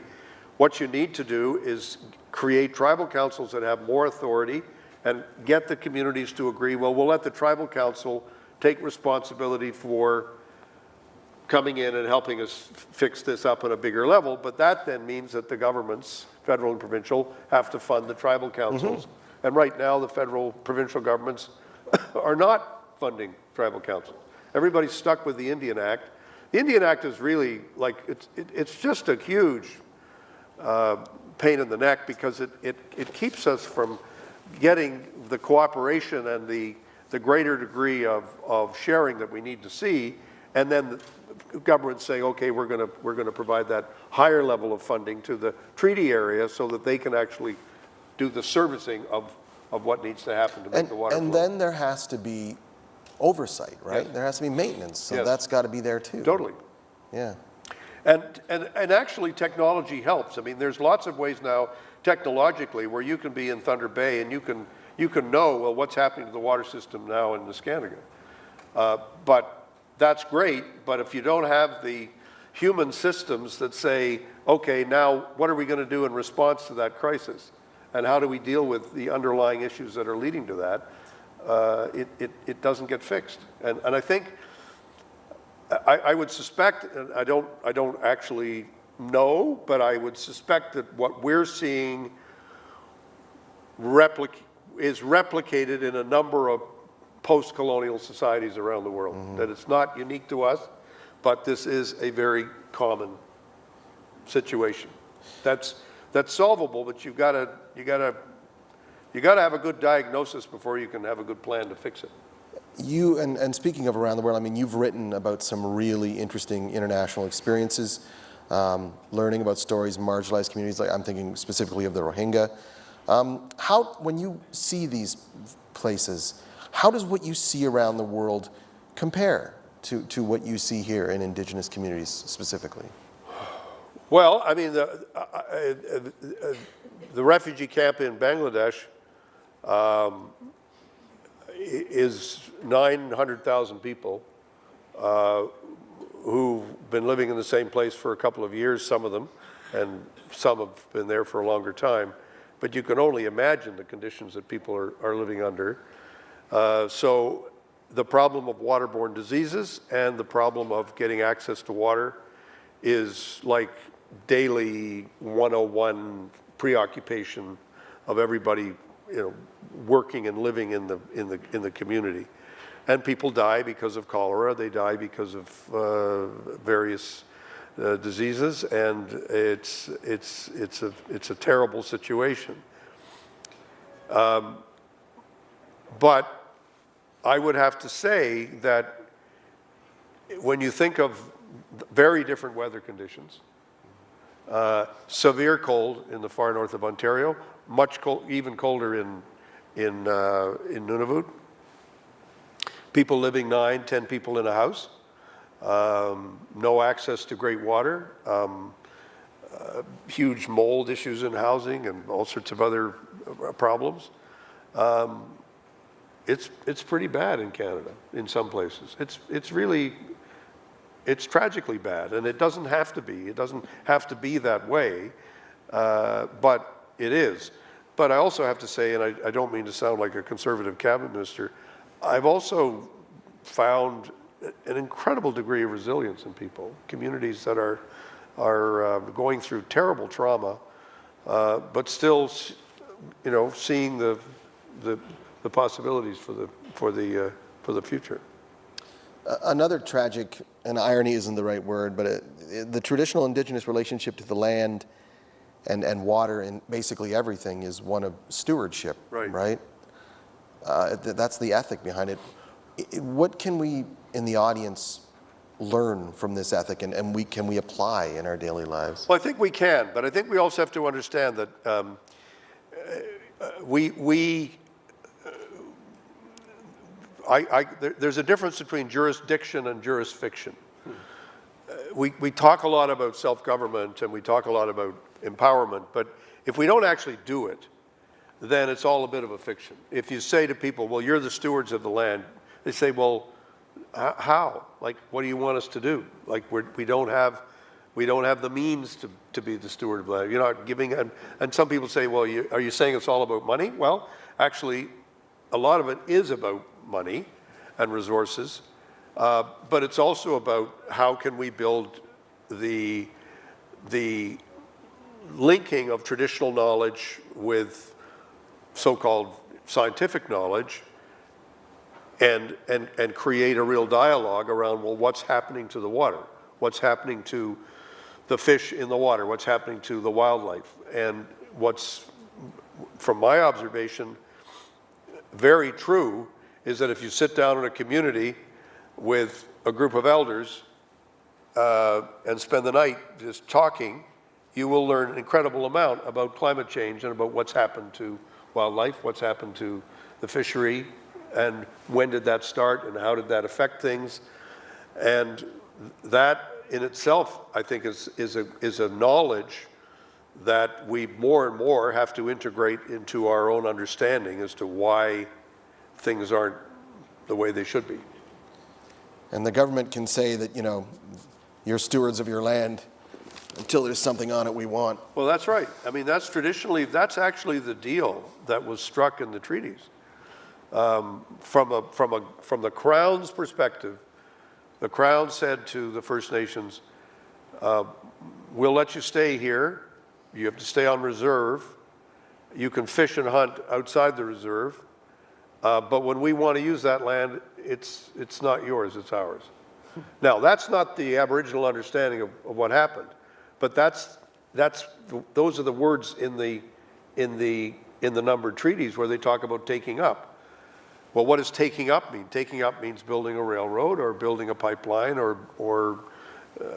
what you need to do is create tribal councils that have more authority and get the communities to agree, well, we'll let the tribal council take responsibility for coming in and helping us fix this up at a bigger level, but that then means that the governments, federal and provincial, have to fund the tribal councils. And right now, the federal, provincial governments are not funding tribal councils. Everybody's stuck with the Indian Act. The Indian Act is really like, it's just a huge pain in the neck, because it keeps us from getting the cooperation and the greater degree of sharing that we need to see, and then the government saying, okay, we're going to provide that higher level of funding to the treaty area so that they can actually do the servicing of what needs to happen to make the water and flow. then there has to be oversight, right? Yes. There has to be maintenance, so Yes. that's got to be there too. Totally. Yeah. And actually technology helps. I mean, there's lots of ways now technologically where you can be in Thunder Bay and you can know, well, what's happening to the water system now in Neskantaga. But that's great, but if you don't have the human systems that say, okay, now what are we going to do in response to that crisis? And how do we deal with the underlying issues that are leading to that? It doesn't get fixed. And I think, I would suspect, and I don't actually know, but I would suspect that what we're seeing is replicated in a number of post-colonial societies around the world. That it's not unique to us, but this is a very common situation. That's solvable, but you gotta have a good diagnosis before you can have a good plan to fix it. You, and speaking of around the world, I mean, you've written about some really interesting international experiences, learning about stories, marginalized communities, like I'm thinking specifically of the Rohingya. When you see these places, how does what you see around the world compare to what you see here in Indigenous communities specifically? Well, I mean, the refugee camp in Bangladesh is 900,000 people who've been living in the same place for a couple of years, some of them, and some have been there for a longer time. But you can only imagine the conditions that people are living under. So the problem of waterborne diseases and the problem of getting access to water is like daily 101 preoccupation of everybody, working and living in the community. And people die because of cholera. They die because of various diseases, and it's a terrible situation. But I would have to say that when you think of very different weather conditions, severe cold in the far north of Ontario, much cold, even colder in Nunavut. People living 9, 10 people in a house, no access to great water, huge mold issues in housing, and all sorts of other problems. It's pretty bad in Canada in some places. It's tragically bad, and it doesn't have to be. It doesn't have to be that way, but it is. But I also have to say, and I don't mean to sound like a conservative cabinet minister, I've also found an incredible degree of resilience in people, communities that are going through terrible trauma, but still, seeing the possibilities for the future. Another tragic, and irony isn't the right word, but the traditional Indigenous relationship to the land and water and basically everything is one of stewardship, right? That's the ethic behind it. What can we in the audience learn from this ethic, and can we apply in our daily lives? Well, I think we can, but I think we also have to understand that there's a difference between jurisdiction and jurisfiction. We talk a lot about self-government and we talk a lot about empowerment, but if we don't actually do it, then it's all a bit of a fiction. If you say to people, well, you're the stewards of the land, they say, well, how? Like, what do you want us to do? Like, we don't have the means to be the steward of the land. You're not giving, and some people say, well, are you saying it's all about money? Well, actually, a lot of it is about money and resources, but it's also about how can we build the linking of traditional knowledge with so-called scientific knowledge, and create a real dialogue around, well, what's happening to the water? What's happening to the fish in the water? What's happening to the wildlife? And what's, from my observation, very true is that if you sit down in a community with a group of elders and spend the night just talking, you will learn an incredible amount about climate change and about what's happened to wildlife, what's happened to the fishery, and when did that start and how did that affect things. And that in itself, I think, is a knowledge that we more and more have to integrate into our own understanding as to why things aren't the way they should be. And the government can say that, you're stewards of your land until there's something on it we want. Well, that's right. I mean, that's actually the deal that was struck in the treaties. From the Crown's perspective, the Crown said to the First Nations, we'll let you stay here. You have to stay on reserve. You can fish and hunt outside the reserve. But when we want to use that land, it's not yours, it's ours. Now, that's not the Aboriginal understanding of what happened, but those are the words in the numbered treaties where they talk about taking up. Well, what does taking up mean? Taking up means building a railroad or building a pipeline or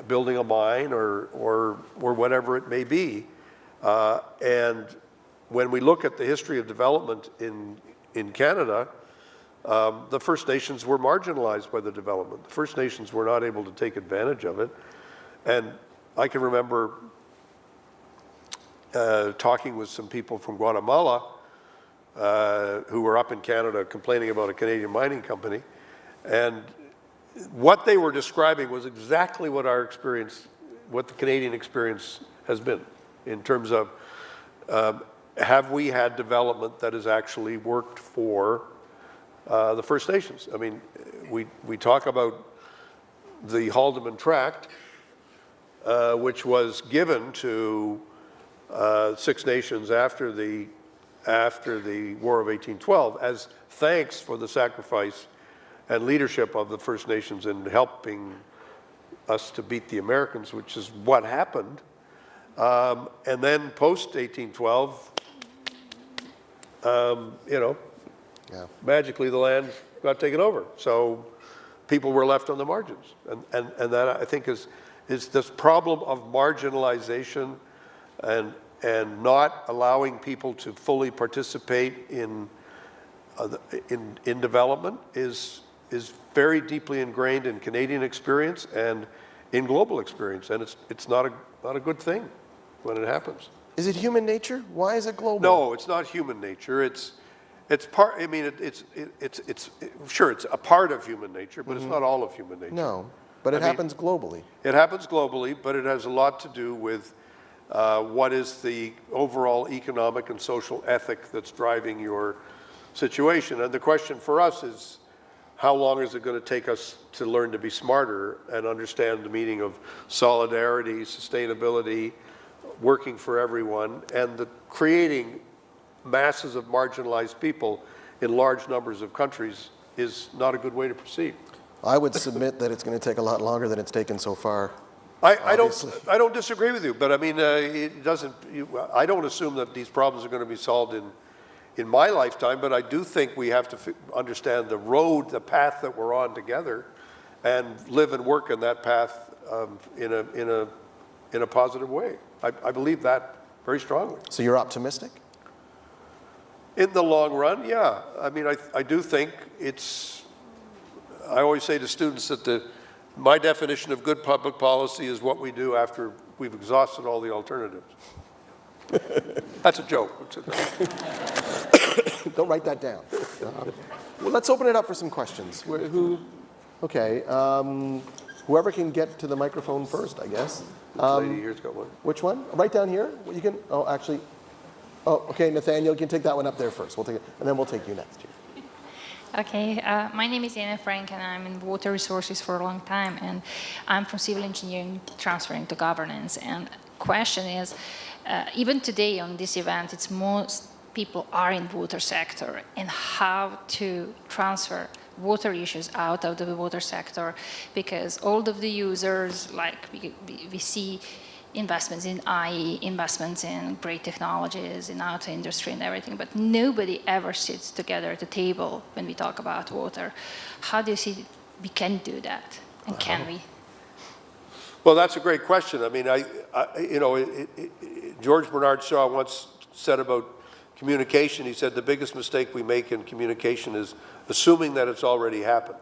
building a mine or whatever it may be. And when we look at the history of development in Canada, the First Nations were marginalized by the development. The First Nations were not able to take advantage of it. And I can remember talking with some people from Guatemala who were up in Canada complaining about a Canadian mining company. And what they were describing was exactly what our experience, what the Canadian experience has been in terms of have we had development that has actually worked for the First Nations? I mean, we talk about the Haldeman Tract, which was given to Six Nations after the War of 1812 as thanks for the sacrifice and leadership of the First Nations in helping us to beat the Americans, which is what happened. And then post 1812, magically the land got taken over. So people were left on the margins. And that, I think, is this problem of marginalization and not allowing people to fully participate in development is very deeply ingrained in Canadian experience and in global experience. And it's not a good thing when it happens. Is it human nature? Why is it global? No, it's not human nature. It's part. I mean, it's sure it's a part of human nature, but it's not all of human nature. No, but it happens globally. It happens globally, but it has a lot to do with what is the overall economic and social ethic that's driving your situation. And the question for us is, how long is it going to take us to learn to be smarter and understand the meaning of solidarity, sustainability, working for everyone, and creating masses of marginalized people in large numbers of countries is not a good way to proceed. I would submit that it's going to take a lot longer than it's taken so far. I don't disagree with you, but I mean, it doesn't. I don't assume that these problems are going to be solved in my lifetime, but I do think we have to understand the path that we're on together, and live and work in that path in a positive way. I believe that very strongly. So you're optimistic? In the long run, yeah. I mean, I do think I always say to students that my definition of good public policy is what we do after we've exhausted all the alternatives. That's a joke. Don't write that down. Well, let's open it up for some questions. Okay, whoever can get to the microphone first, I guess. This lady here's got one. Which one? Right down here? You can. Oh, actually. Oh, okay, Nathaniel, you can take that one up there first. We'll take it, and then we'll take you next. Okay, my name is Anna Frank, and I'm in water resources for a long time, and I'm from civil engineering transferring to governance. And question is, even today on this event, it's most people are in water sector, and how to transfer water issues out of the water sector, because all of the users, like we see investments in IE, investments in great technologies, in auto industry and everything, but nobody ever sits together at the table when we talk about water. How do you see we can do that, and can we? Well, that's a great question. I mean, George Bernard Shaw once said about communication, he said the biggest mistake we make in communication is assuming that it's already happened.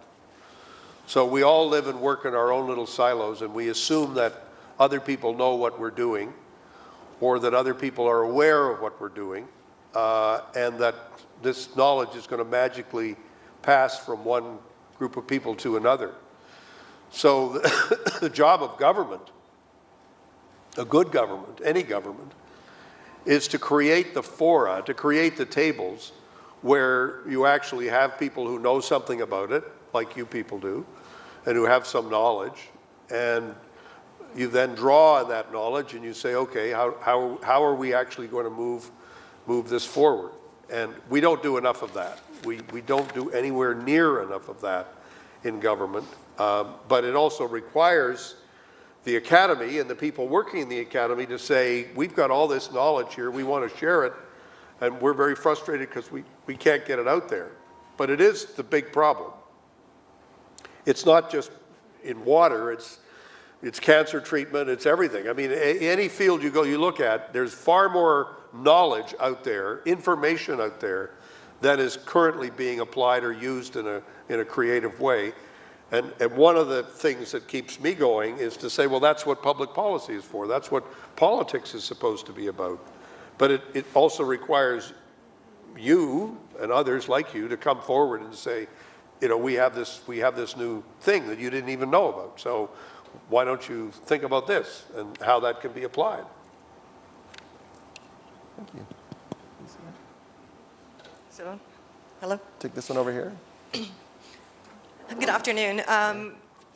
So we all live and work in our own little silos, and we assume that other people know what we're doing, or that other people are aware of what we're doing, and that this knowledge is going to magically pass from one group of people to another. So the job of government, a good government, any government, is to create the fora, to create the tables where you actually have people who know something about it, like you people do, and who have some knowledge, and you then draw on that knowledge and you say, okay, how are we actually going to move this forward? And we don't do enough of that. We don't do anywhere near enough of that in government. But it also requires the academy and the people working in the academy to say, we've got all this knowledge here, we want to share it, and we're very frustrated because we can't get it out there. But it is the big problem. It's not just in water, it's cancer treatment, it's everything. I mean, any field you look at, there's far more knowledge out there, information out there, that is currently being applied or used in a creative way. And one of the things that keeps me going is to say, well, that's what public policy is for. That's what politics is supposed to be about. But it also requires you and others like you to come forward and say, you know, we have this new thing that you didn't even know about. So why don't you think about this and how that can be applied? Thank you. So, hello. Take this one over here. Good afternoon.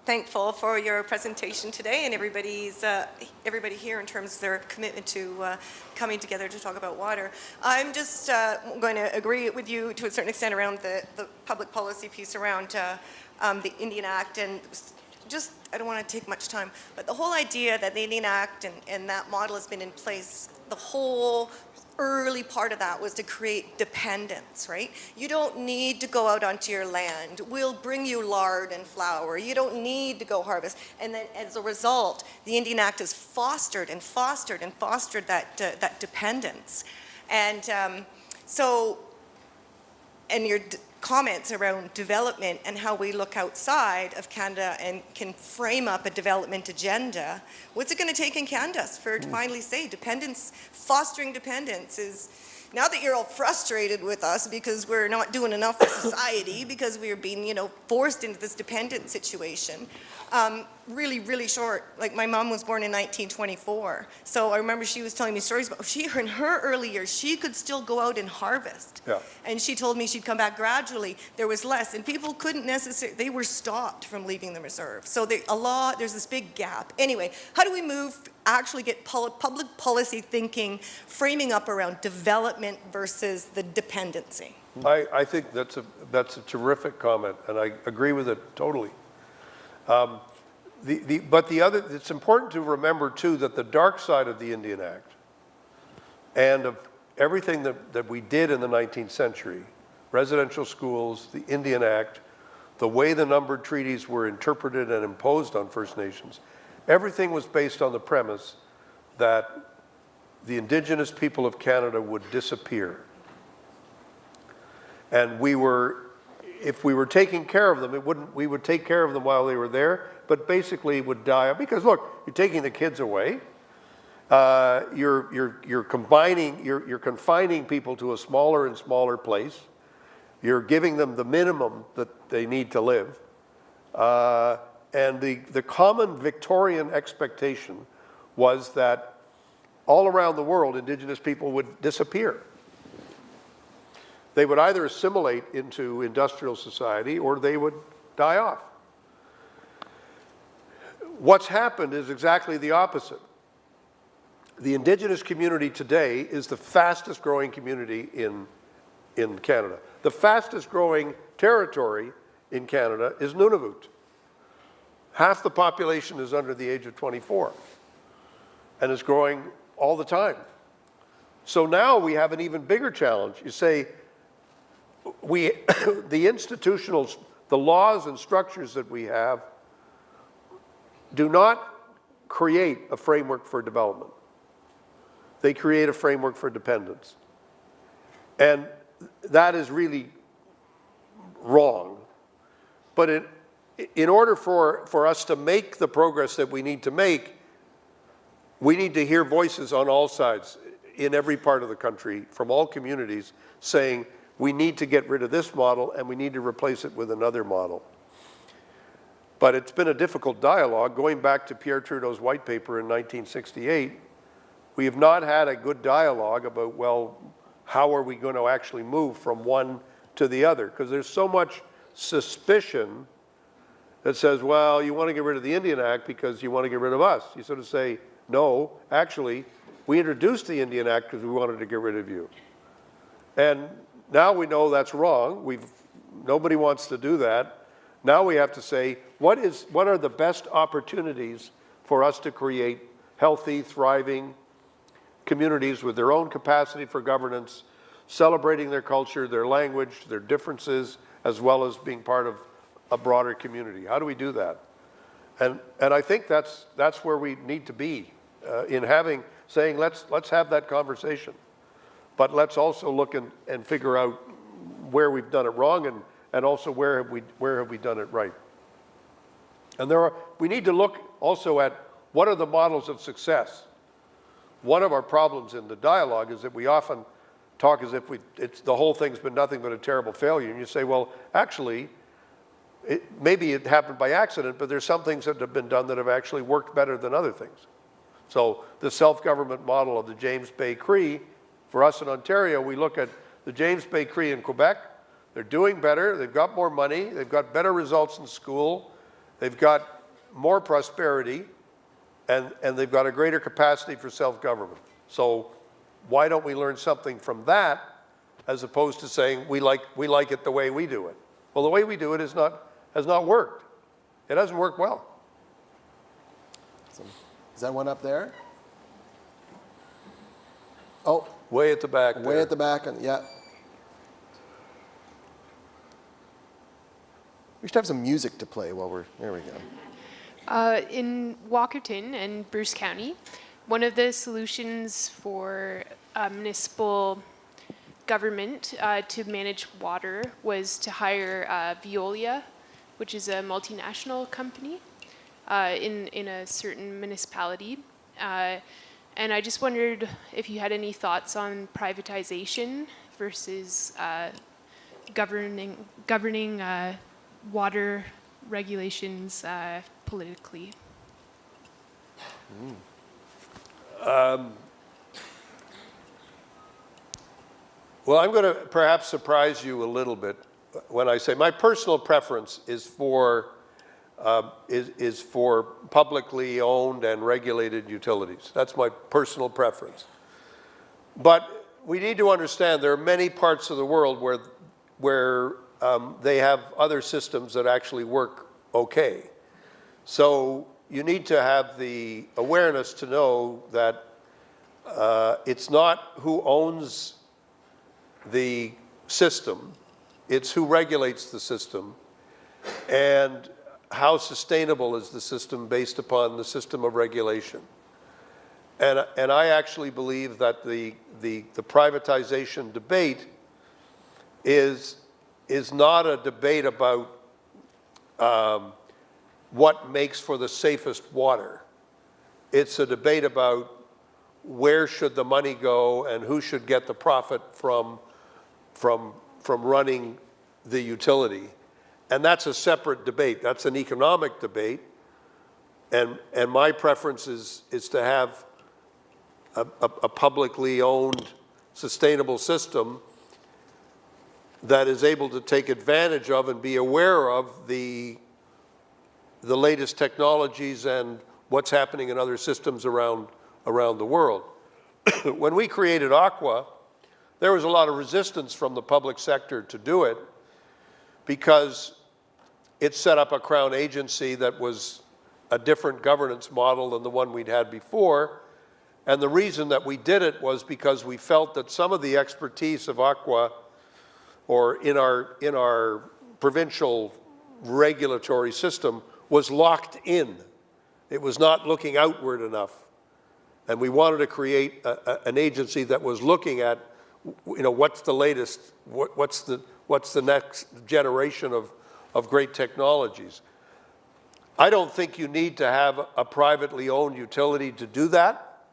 Thankful for your presentation today and everybody here in terms of their commitment to coming together to talk about water. I'm just going to agree with you to a certain extent around the public policy piece around the Indian Act, and just, I don't want to take much time, but the whole idea that the Indian Act and that model has been in place, the whole early part of that was to create dependence, right? You don't need to go out onto your land. We'll bring you lard and flour. You don't need to go harvest. And then as a result, the Indian Act has fostered and fostered and fostered that dependence. And and your comments around development and how we look outside of Canada and can frame up a development agenda. What's it going to take in Canada for to finally say dependence, fostering dependence is, now that you're all frustrated with us because we're not doing enough for society, because we are being, forced into this dependent situation, really, really short. Like, my mom was born in 1924. So I remember she was telling me stories about in her early years, she could still go out and harvest. Yeah. And she told me she'd come back gradually. There was less, and people couldn't necessarily, they were stopped from leaving the reserve. So there's this big gap. Anyway, how do we actually get public policy thinking, framing up around development versus the dependency? I think that's a terrific comment, and I agree with it totally. But it's important to remember too that the dark side of the Indian Act and of everything that we did in the 19th century, residential schools, the Indian Act, the way the numbered treaties were interpreted and imposed on First Nations, everything was based on the premise that the Indigenous people of Canada would disappear. And if we were taking care of them, we would take care of them while they were there, but basically would die. Because look, you're taking the kids away, you're confining people to a smaller and smaller place, you're giving them the minimum that they need to live, and the common Victorian expectation was that all around the world, Indigenous people would disappear. They would either assimilate into industrial society or they would die off. What's happened is exactly the opposite. The Indigenous community today is the fastest growing community in Canada. The fastest growing territory in Canada is Nunavut. Half the population is under the age of 24 and is growing all the time. So now we have an even bigger challenge. You say, the laws and structures that we have do not create a framework for development. They create a framework for dependence. And that is really wrong. But in order for us to make the progress that we need to make, we need to hear voices on all sides, in every part of the country, from all communities, saying we need to get rid of this model and we need to replace it with another model. But it's been a difficult dialogue. Going back to Pierre Trudeau's white paper in 1968, we have not had a good dialogue about, well, how are we going to actually move from one to the other? Because there's so much suspicion that says, well, you want to get rid of the Indian Act because you want to get rid of us. You sort of say, no, actually, we introduced the Indian Act because we wanted to get rid of you. And now we know that's wrong. Nobody wants to do that. Now we have to say, what are the best opportunities for us to create healthy, thriving communities with their own capacity for governance, celebrating their culture, their language, their differences, as well as being part of a broader community? How do we do that? And I think that's where we need to be in saying let's have that conversation, but let's also look and figure out where we've done it wrong and also where have we done it right. And we need to look also at what are the models of success. One of our problems in the dialogue is that we often talk as if the whole thing's been nothing but a terrible failure. And you say, well, actually, maybe it happened by accident, but there's some things that have been done that have actually worked better than other things. So the self-government model of the James Bay Cree, for us in Ontario, we look at the James Bay Cree in Quebec. They're doing better. They've got more money. They've got better results in school. They've got more prosperity. And they've got a greater capacity for self-government. So why don't we learn something from that as opposed to saying we like it the way we do it? Well, the way we do it has not worked. It hasn't worked well. Is that one up there? Oh, way at the back. Way at the back, and yeah. We should have some music to play while there we go. In Walkerton and Bruce County, one of the solutions for municipal government to manage water was to hire Veolia, which is a multinational company in a certain municipality. And I just wondered if you had any thoughts on privatization versus governing water regulations politically. Well, I'm going to perhaps surprise you a little bit when I say my personal preference is for publicly owned and regulated utilities. That's my personal preference. But we need to understand there are many parts of the world where they have other systems that actually work okay. So you need to have the awareness to know that it's not who owns the system, it's who regulates the system, and how sustainable is the system based upon the system of regulation. And I actually believe that the privatization debate is not a debate about what makes for the safest water. It's a debate about where should the money go and who should get the profit from running the utility. And that's a separate debate. That's an economic debate. And my preference is to have a publicly owned, sustainable system that is able to take advantage of and be aware of the latest technologies and what's happening in other systems around the world. When we created Aqua, there was a lot of resistance from the public sector to do it because it set up a Crown agency that was a different governance model than the one we'd had before. And the reason that we did it was because we felt that some of the expertise of Aqua, or in our provincial regulatory system, was locked in. It was not looking outward enough. And we wanted to create an agency that was looking at, what's the latest, what's the next generation of great technologies. I don't think you need to have a privately owned utility to do that,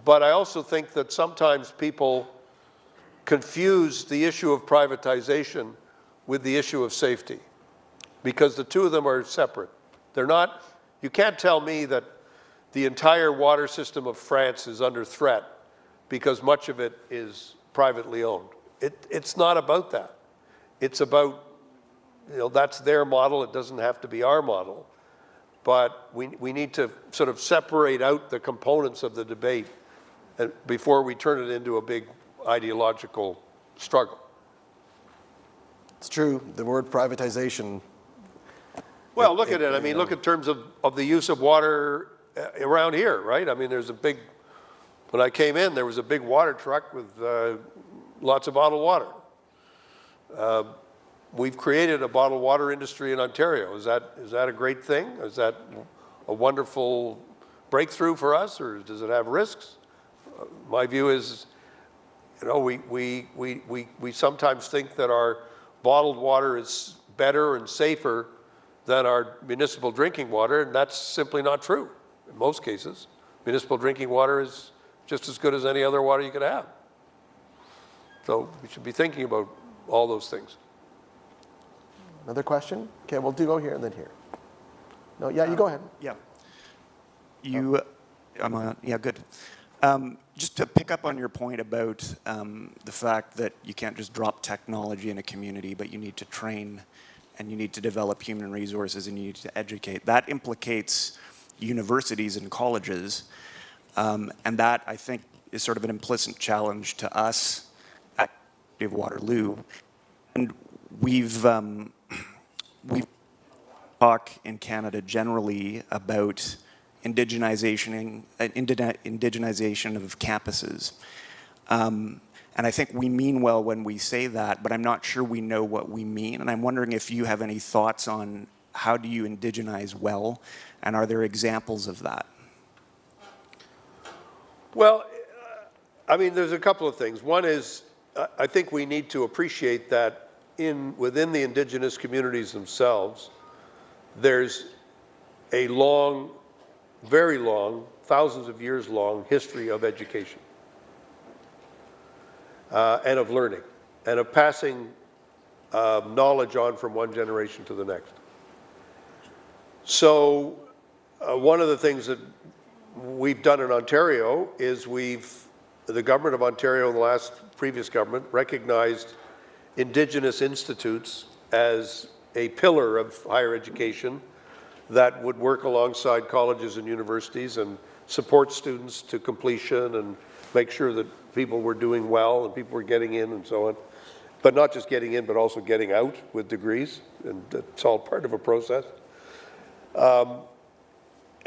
but I also think that sometimes people confuse the issue of privatization with the issue of safety, because the two of them are separate. They're not, you can't tell me that the entire water system of France is under threat because much of it is privately owned. It's not about that. It's about, that's their model. It doesn't have to be our model. But we need to sort of separate out the components of the debate before we turn it into a big ideological struggle. It's true, the word privatization. Well, look at it. I mean, look in terms of the use of water around here, right? I mean, when I came in, there was a big water truck with lots of bottled water. We've created a bottled water industry in Ontario. Is that a great thing? Is that a wonderful breakthrough for us, or does it have risks? My view is, you know, we sometimes think that our bottled water is better and safer than our municipal drinking water, and that's simply not true in most cases. Municipal drinking water is just as good as any other water you could have. So we should be thinking about all those things. Another question? Okay, we'll go here and then here. No, yeah, you go ahead. Yeah. Yeah, good. Just to pick up on your point about the fact that you can't just drop technology in a community, but you need to train and you need to develop human resources and you need to educate. That implicates universities and colleges, and that, I think, is sort of an implicit challenge to us at Waterloo. And we've talked in Canada generally about indigenization of campuses. And I think we mean well when we say that, but I'm not sure we know what we mean. And I'm wondering if you have any thoughts on how do you indigenize well, and are there examples of that? Well, I mean, there's a couple of things. One is, I think we need to appreciate that within the Indigenous communities themselves, there's a long, very long, thousands of years long history of education and of learning and of passing knowledge on from one generation to the next. So one of the things that we've done in Ontario is the government of Ontario, the previous government, recognized Indigenous institutes as a pillar of higher education that would work alongside colleges and universities and support students to completion and make sure that people were doing well and people were getting in and so on. But not just getting in, but also getting out with degrees, and it's all part of a process.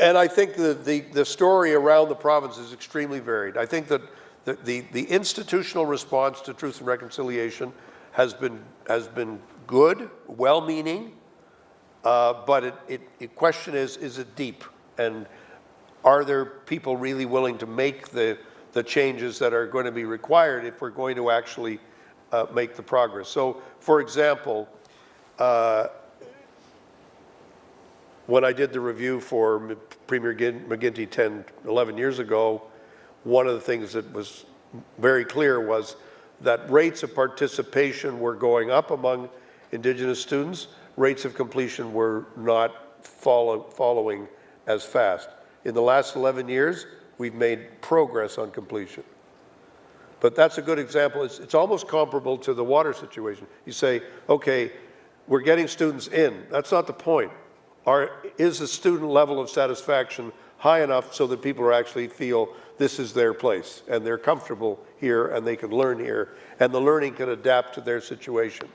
And I think the story around the province is extremely varied. I think that the institutional response to Truth and Reconciliation has been good, well-meaning, but the question is it deep? And are there people really willing to make the changes that are going to be required if we're going to actually make the progress? So, for example, when I did the review for Premier McGuinty 11 years ago, one of the things that was very clear was that rates of participation were going up among Indigenous students. Rates of completion were not following as fast. In the last 11 years, we've made progress on completion. But that's a good example. It's almost comparable to the water situation. You say, okay, we're getting students in. That's not the point. Is the student level of satisfaction high enough so that people actually feel this is their place and they're comfortable here and they can learn here and the learning can adapt to their situation?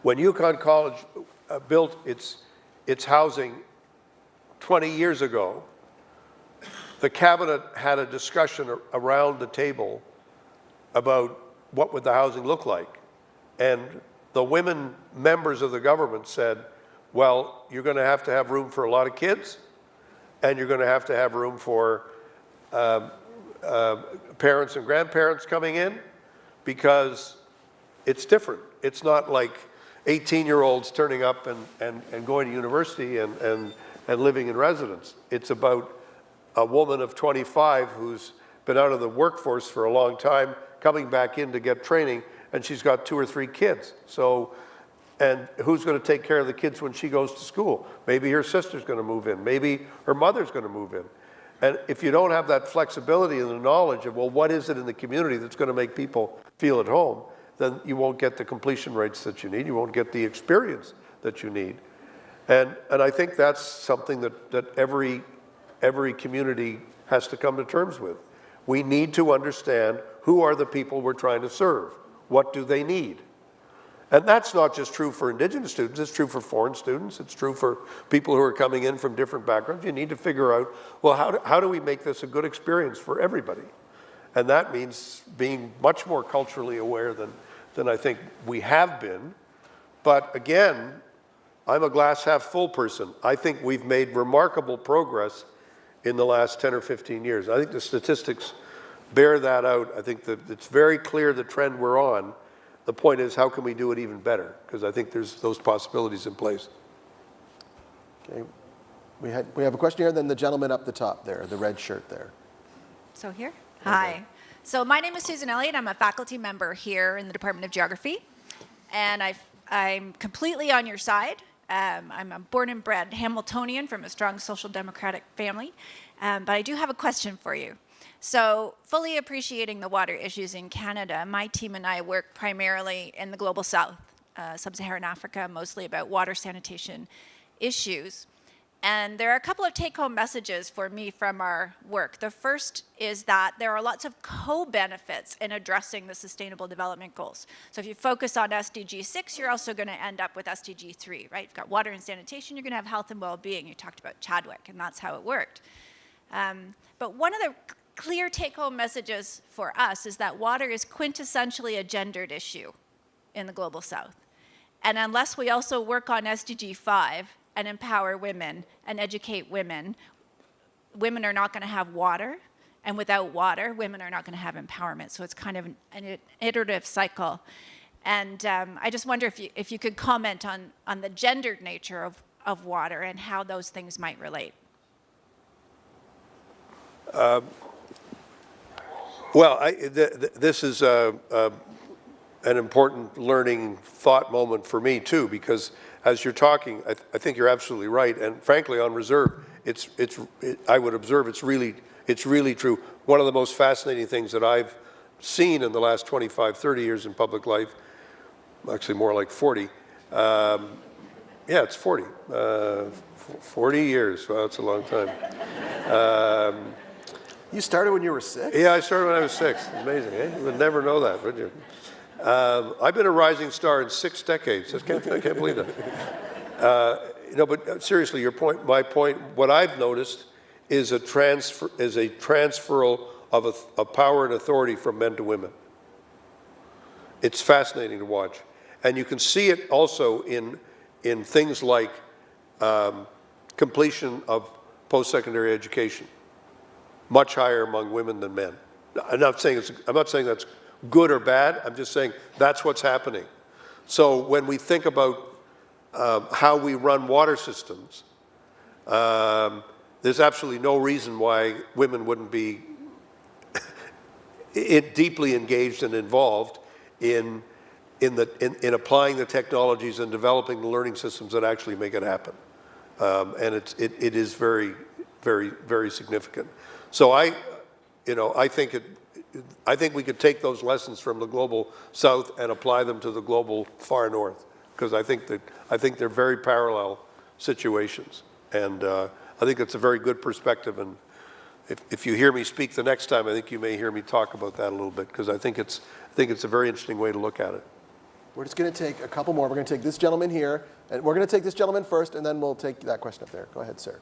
When Yukon College built its housing 20 years ago, the cabinet had a discussion around the table about what would the housing look like. And the women members of the government said, well, you're going to have room for a lot of kids, and you're going to have room for parents and grandparents coming in, because it's different. It's not like 18-year-olds turning up and going to university and living in residence. It's about a woman of 25 who's been out of the workforce for a long time, coming back in to get training, and she's got 2 or 3 kids. So, and who's going to take care of the kids when she goes to school? Maybe her sister's going to move in. Maybe her mother's going to move in. And if you don't have that flexibility and the knowledge of, well, what is it in the community that's going to make people feel at home, then you won't get the completion rates that you need. You won't get the experience that you need. And I think that's something that every community has to come to terms with. We need to understand who are the people we're trying to serve? What do they need? And that's not just true for Indigenous students, it's true for foreign students, it's true for people who are coming in from different backgrounds. You need to figure out, well, how do we make this a good experience for everybody? And that means being much more culturally aware than I think we have been. But again, I'm a glass half full person. I think we've made remarkable progress in the last 10 or 15 years. I think the statistics bear that out. I think that it's very clear the trend we're on. The point is, how can we do it even better? Because I think there's those possibilities in place. Okay. We have a question here, then the gentleman up the top there, the red shirt there. So here? Hi. So my name is Susan Elliott. I'm a faculty member here in the Department of Geography. And I'm completely on your side. I'm a born and bred Hamiltonian from a strong social democratic family. But I do have a question for you. So fully appreciating the water issues in Canada, my team and I work primarily in the global south, sub-Saharan Africa, mostly about water sanitation issues. And there are a couple of take-home messages for me from our work. The first is that there are lots of co-benefits in addressing the Sustainable Development Goals. So if you focus on SDG 6, you're also going to end up with SDG 3, right? You've got water and sanitation, you're going to have health and well-being. You talked about Chadwick, and that's how it worked. But one of the clear take-home messages for us is that water is quintessentially a gendered issue in the global south. And unless we also work on SDG 5 and empower women and educate women, women are not going to have water, and without water, women are not going to have empowerment. So it's kind of an iterative cycle. And I just wonder if you could comment on the gendered nature of water and how those things might relate. Well, this is an important learning thought moment for me too, because as you're talking, I think you're absolutely right. And frankly, on reserve, I would observe it's really true. One of the most fascinating things that I've seen in the last 25, 30 years in public life, actually more like 40. Yeah, it's 40. 40 years. Wow, that's a long time. You started when you were 6? Yeah, I started when I was 6. Amazing, eh? You would never know that, would you? I've been a rising star in 6 decades. I can't believe that. No, but seriously, my point, what I've noticed is a transferal of power and authority from men to women. It's fascinating to watch. And you can see it also in things like completion of post-secondary education. Much higher among women than men. I'm not saying that's good or bad. I'm just saying that's what's happening. So when we think about how we run water systems, there's absolutely no reason why women wouldn't be deeply engaged and involved in applying the technologies and developing the learning systems that actually make it happen. And it is very, very, very significant. So I think we could take those lessons from the global south and apply them to the global far north, because I think they're very parallel situations, and I think it's a very good perspective. And if you hear me speak the next time, I think you may hear me talk about that a little bit, because I think it's a very interesting way to look at it. We're just going to take a couple more. We're going to take this gentleman here, and we're going to take this gentleman first, and then we'll take that question up there. Go ahead, sir.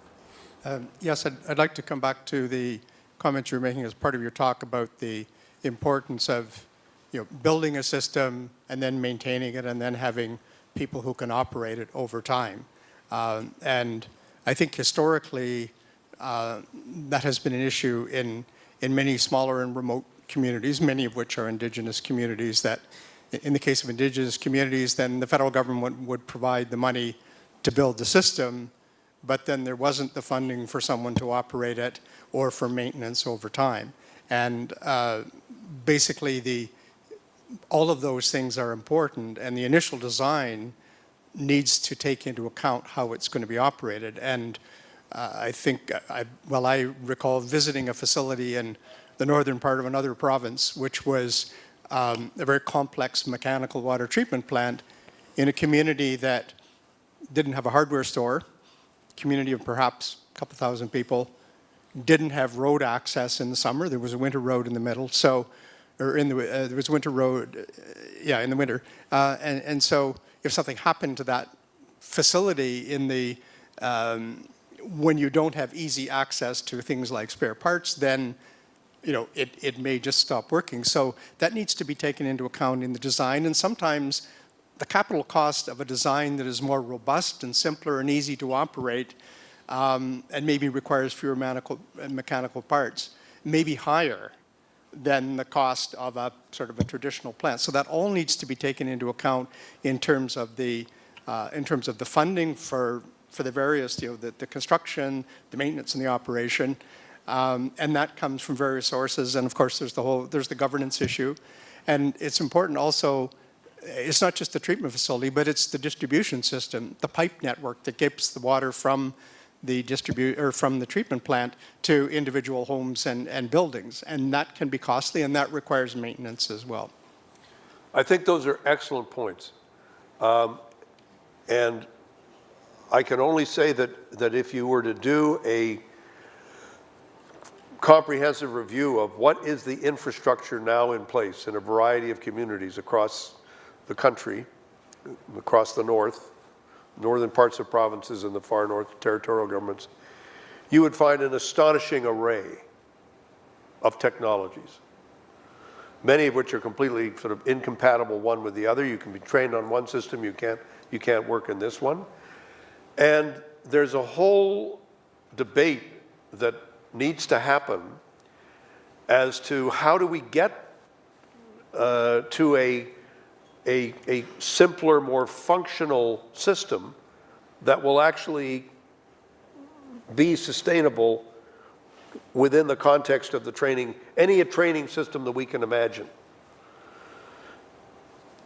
Yes, I'd like to come back to the comments you were making as part of your talk about the importance of building a system and then maintaining it and then having people who can operate it over time. And I think historically that has been an issue in many smaller and remote communities, many of which are Indigenous communities, that in the case of Indigenous communities, then the federal government would provide the money to build the system, but then there wasn't the funding for someone to operate it or for maintenance over time. And basically all of those things are important, and the initial design needs to take into account how it's going to be operated. And I think, I recall visiting a facility in the northern part of another province, which was a very complex mechanical water treatment plant in a community that didn't have a hardware store, community of perhaps a couple thousand people, didn't have road access in the summer. There was a winter road in the middle. So or there was winter road, in the winter. And so if something happened to that facility in the, when you don't have easy access to things like spare parts, then it may just stop working. So that needs to be taken into account in the design, and sometimes the capital cost of a design that is more robust and simpler and easy to operate and maybe requires fewer mechanical parts may be higher than the cost of a sort of a traditional plant. So that all needs to be taken into account in terms of the funding for the various, the construction, the maintenance, and the operation. And that comes from various sources. And of course, there's the governance issue. And it's important also, it's not just the treatment facility, but it's the distribution system, the pipe network that gets the water from the treatment plant to individual homes and buildings. And that can be costly, and that requires maintenance as well. I think those are excellent points. And I can only say that if you were to do a comprehensive review of what is the infrastructure now in place in a variety of communities across the country, across the northern parts of provinces and the far north territorial governments, you would find an astonishing array of technologies, many of which are completely sort of incompatible one with the other. You can be trained on one system, you can't work in this one. And there's a whole debate that needs to happen as to how do we get to a simpler, more functional system that will actually be sustainable within the context of the training, any training system that we can imagine.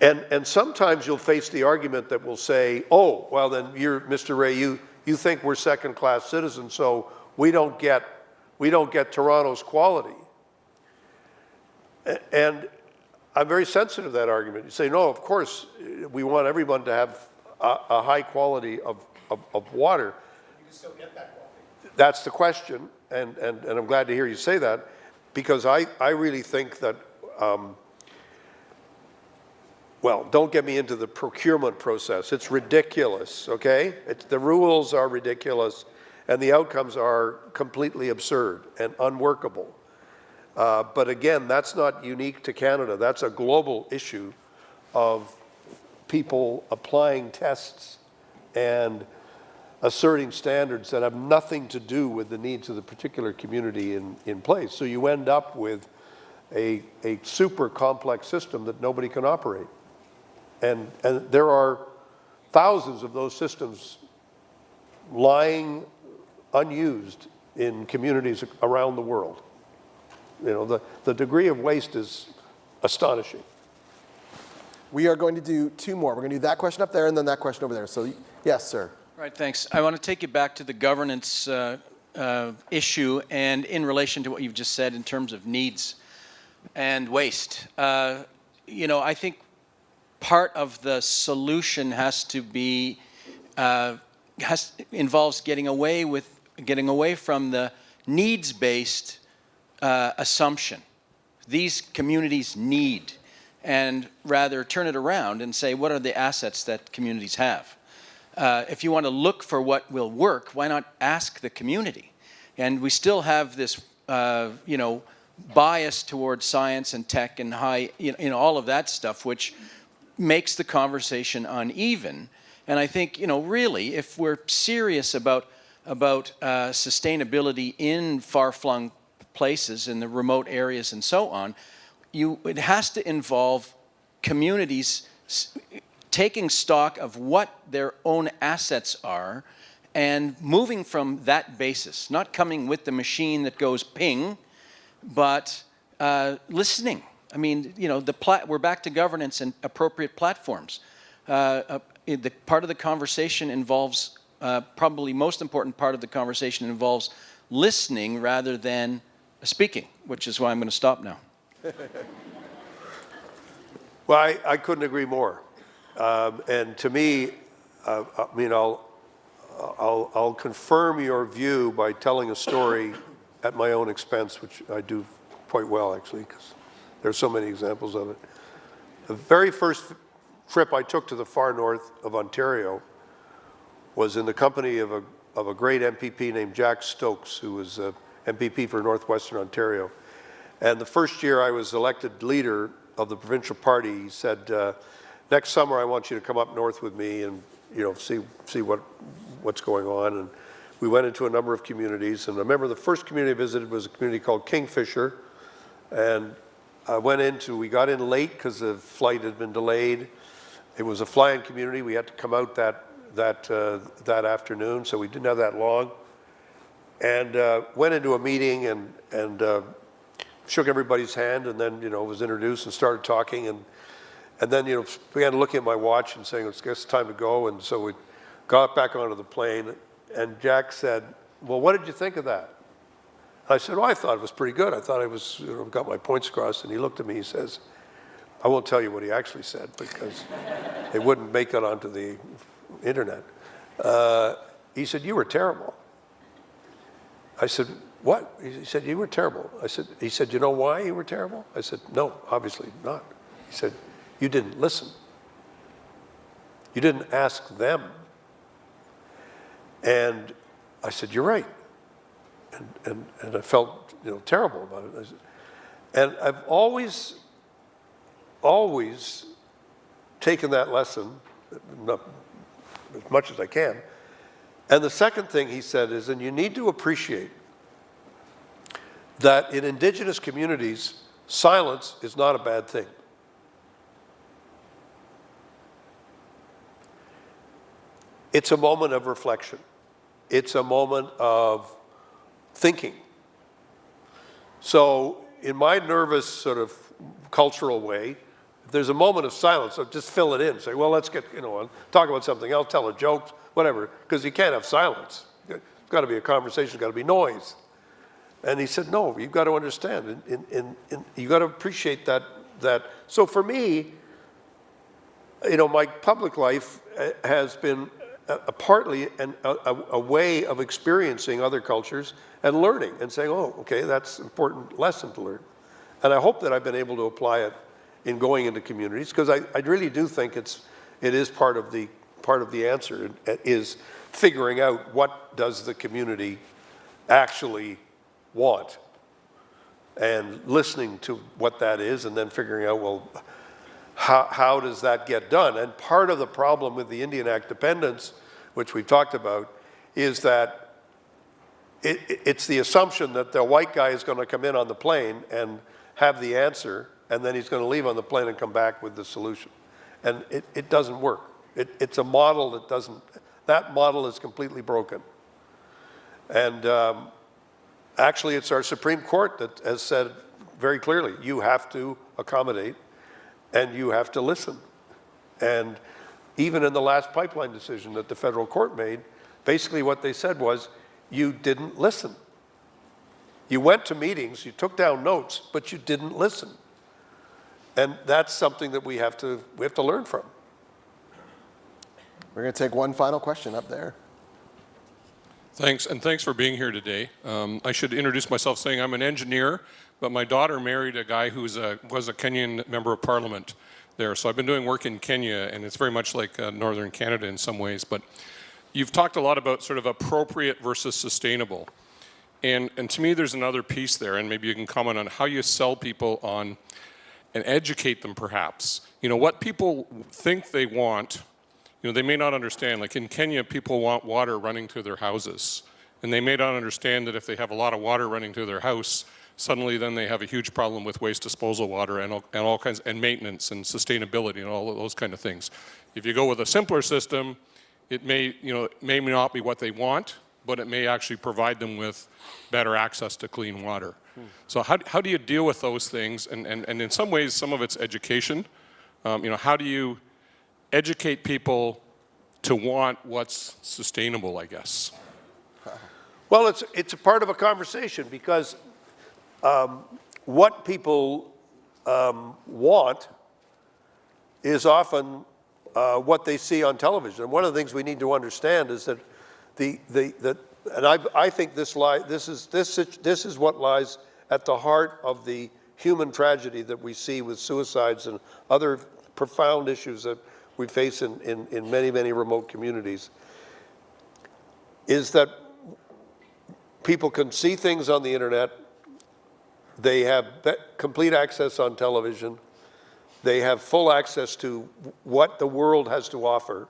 And sometimes you'll face the argument that will say, oh, well then Mr. Ray, you think we're second-class citizens, so we don't get Toronto's quality. And I'm very sensitive to that argument. You say, no, of course, we want everyone to have a high quality of water. You can still get that quality. That's the question, and I'm glad to hear you say that, because I really think that, well, don't get me into the procurement process. It's ridiculous, okay? The rules are ridiculous, and the outcomes are completely absurd and unworkable. But again, that's not unique to Canada. That's a global issue of people applying tests and asserting standards that have nothing to do with the needs of the particular community in place. So you end up with a super complex system that nobody can operate. And there are thousands of those systems lying unused in communities around the world. The degree of waste is astonishing. We are going to do two more. We're going to do that question up there and then that question over there. So, yes, sir. Right, thanks. I want to take you back to the governance issue and in relation to what you've just said in terms of needs and waste. I think part of the solution has to be involves getting away from the needs-based assumption. These communities need, and rather turn it around and say, what are the assets that communities have? If you want to look for what will work, why not ask the community? And we still have this, bias towards science and tech and high, all of that stuff, which makes the conversation uneven. And I think, really, if we're serious about sustainability in far-flung places, in the remote areas and so on, it has to involve communities taking stock of what their own assets are and moving from that basis, not coming with the machine that goes ping, but listening. I mean, we're back to governance and appropriate platforms. The part of the conversation involves, probably most important part of the conversation involves listening rather than speaking, which is why I'm going to stop now. Well, I couldn't agree more. And to me, I'll confirm your view by telling a story at my own expense, which I do quite well, actually, because There's so many examples of it. The very first trip I took to the far north of Ontario was in the company of a great MPP named Jack Stokes, who was MPP for Northwestern Ontario. And the first year I was elected leader of the provincial party, he said, next summer I want you to come up north with me and see what's going on. And we went into a number of communities. And I remember the first community I visited was a community called Kingfisher. And we got in late because the flight had been delayed. It was a fly-in community. We had to come out that afternoon, so we didn't have that long. And went into a meeting and shook everybody's hand, and then was introduced and started talking, and then began looking at my watch and saying, it's time to go. And so we got back onto the plane, and Jack said, well, what did you think of that? I said, well, I thought it was pretty good. I thought I was got my points across. And he looked at me, he says, I won't tell you what he actually said because it wouldn't make it onto the internet. He said, you were terrible. I said, what? He said, you were terrible. He said, you know why you were terrible? I said, no, obviously not. He said, you didn't listen. You didn't ask them. And I said, you're right. And I felt terrible about it. And I've always taken that lesson, not as much as I can. And the second thing he said is, and you need to appreciate that in Indigenous communities, silence is not a bad thing. It's a moment of reflection. It's a moment of thinking. So in my nervous sort of cultural way, if there's a moment of silence, I'll just fill it in. Say, well, let's get, talk about something else, tell a joke, whatever, because you can't have silence. It's got to be a conversation, it's got to be noise. And he said, no, you've got to understand, and you've got to appreciate that. So for me, my public life has been partly a way of experiencing other cultures and learning and saying, oh, okay, that's an important lesson to learn. And I hope that I've been able to apply it in going into communities, because I really do think it is part of the answer, is figuring out what does the community actually want and listening to what that is, and then figuring out, well, how does that get done? And part of the problem with the Indian Act dependence, which we've talked about, is that it's the assumption that the white guy is going to come in on the plane and have the answer, and then he's going to leave on the plane and come back with the solution. And it doesn't work. It's a model that doesn't, that model is completely broken. And actually, it's our Supreme Court that has said very clearly, you have to accommodate and you have to listen. And even in the last pipeline decision that the federal court made, basically what they said was, you didn't listen. You went to meetings, you took down notes, but you didn't listen. And that's something that we have to learn from. We're going to take one final question up there. Thanks, and thanks for being here today. I should introduce myself saying I'm an engineer, but my daughter married a guy who was a Kenyan member of parliament there. So I've been doing work in Kenya, and it's very much like northern Canada in some ways. But you've talked a lot about sort of appropriate versus sustainable. And to me, there's another piece there, and maybe you can comment on how you sell people on and educate them perhaps. What people think they want, they may not understand. Like in Kenya, people want water running through their houses. And they may not understand that if they have a lot of water running through their house, suddenly then they have a huge problem with waste disposal water and all kinds, and maintenance and sustainability and all of those kind of things. If you go with a simpler system, it may not be what they want, but it may actually provide them with better access to clean water. So how do you deal with those things? And in some ways, some of it's education. How do you educate people to want what's sustainable, I guess? Well, it's a part of a conversation, because what people want is often what they see on television. And one of the things we need to understand is that I think this is what lies at the heart of the human tragedy that we see with suicides and other profound issues that we face in many, many remote communities is that people can see things on the internet, they have complete access on television, they have full access to what the world has to offer,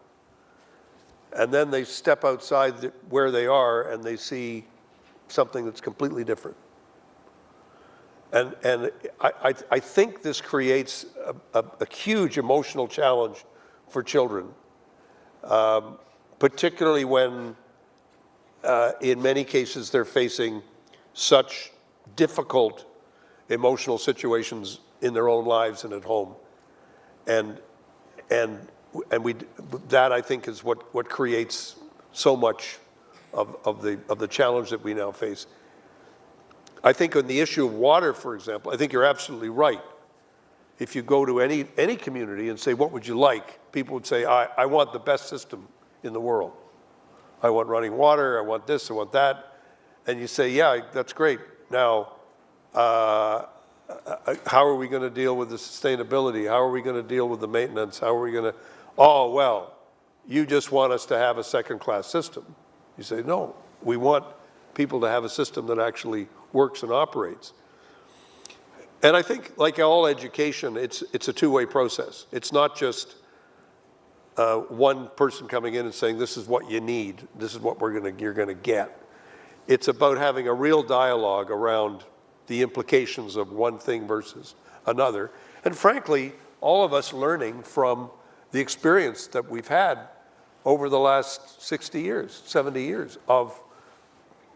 and then they step outside where they are and they see something that's completely different. And I think this creates a huge emotional challenge for children, particularly when in many cases they're facing such difficult emotional situations in their own lives and at home. And that I think is what creates so much of the challenge that we now face. I think on the issue of water, for example, I think you're absolutely right. If you go to any community and say, what would you like? People would say, I want the best system in the world. I want running water, I want this, I want that. And you say, yeah, that's great. Now, how are we going to deal with the sustainability? How are we going to deal with the maintenance? How are we going to, oh, well, you just want us to have a second-class system. You say, no, we want people to have a system that actually works and operates. And I think, like all education, it's a two-way process. It's not just one person coming in and saying, this is what you need, this is what you're going to get. It's about having a real dialogue around the implications of one thing versus another. And frankly, all of us learning from the experience that we've had over the last 60 years, 70 years of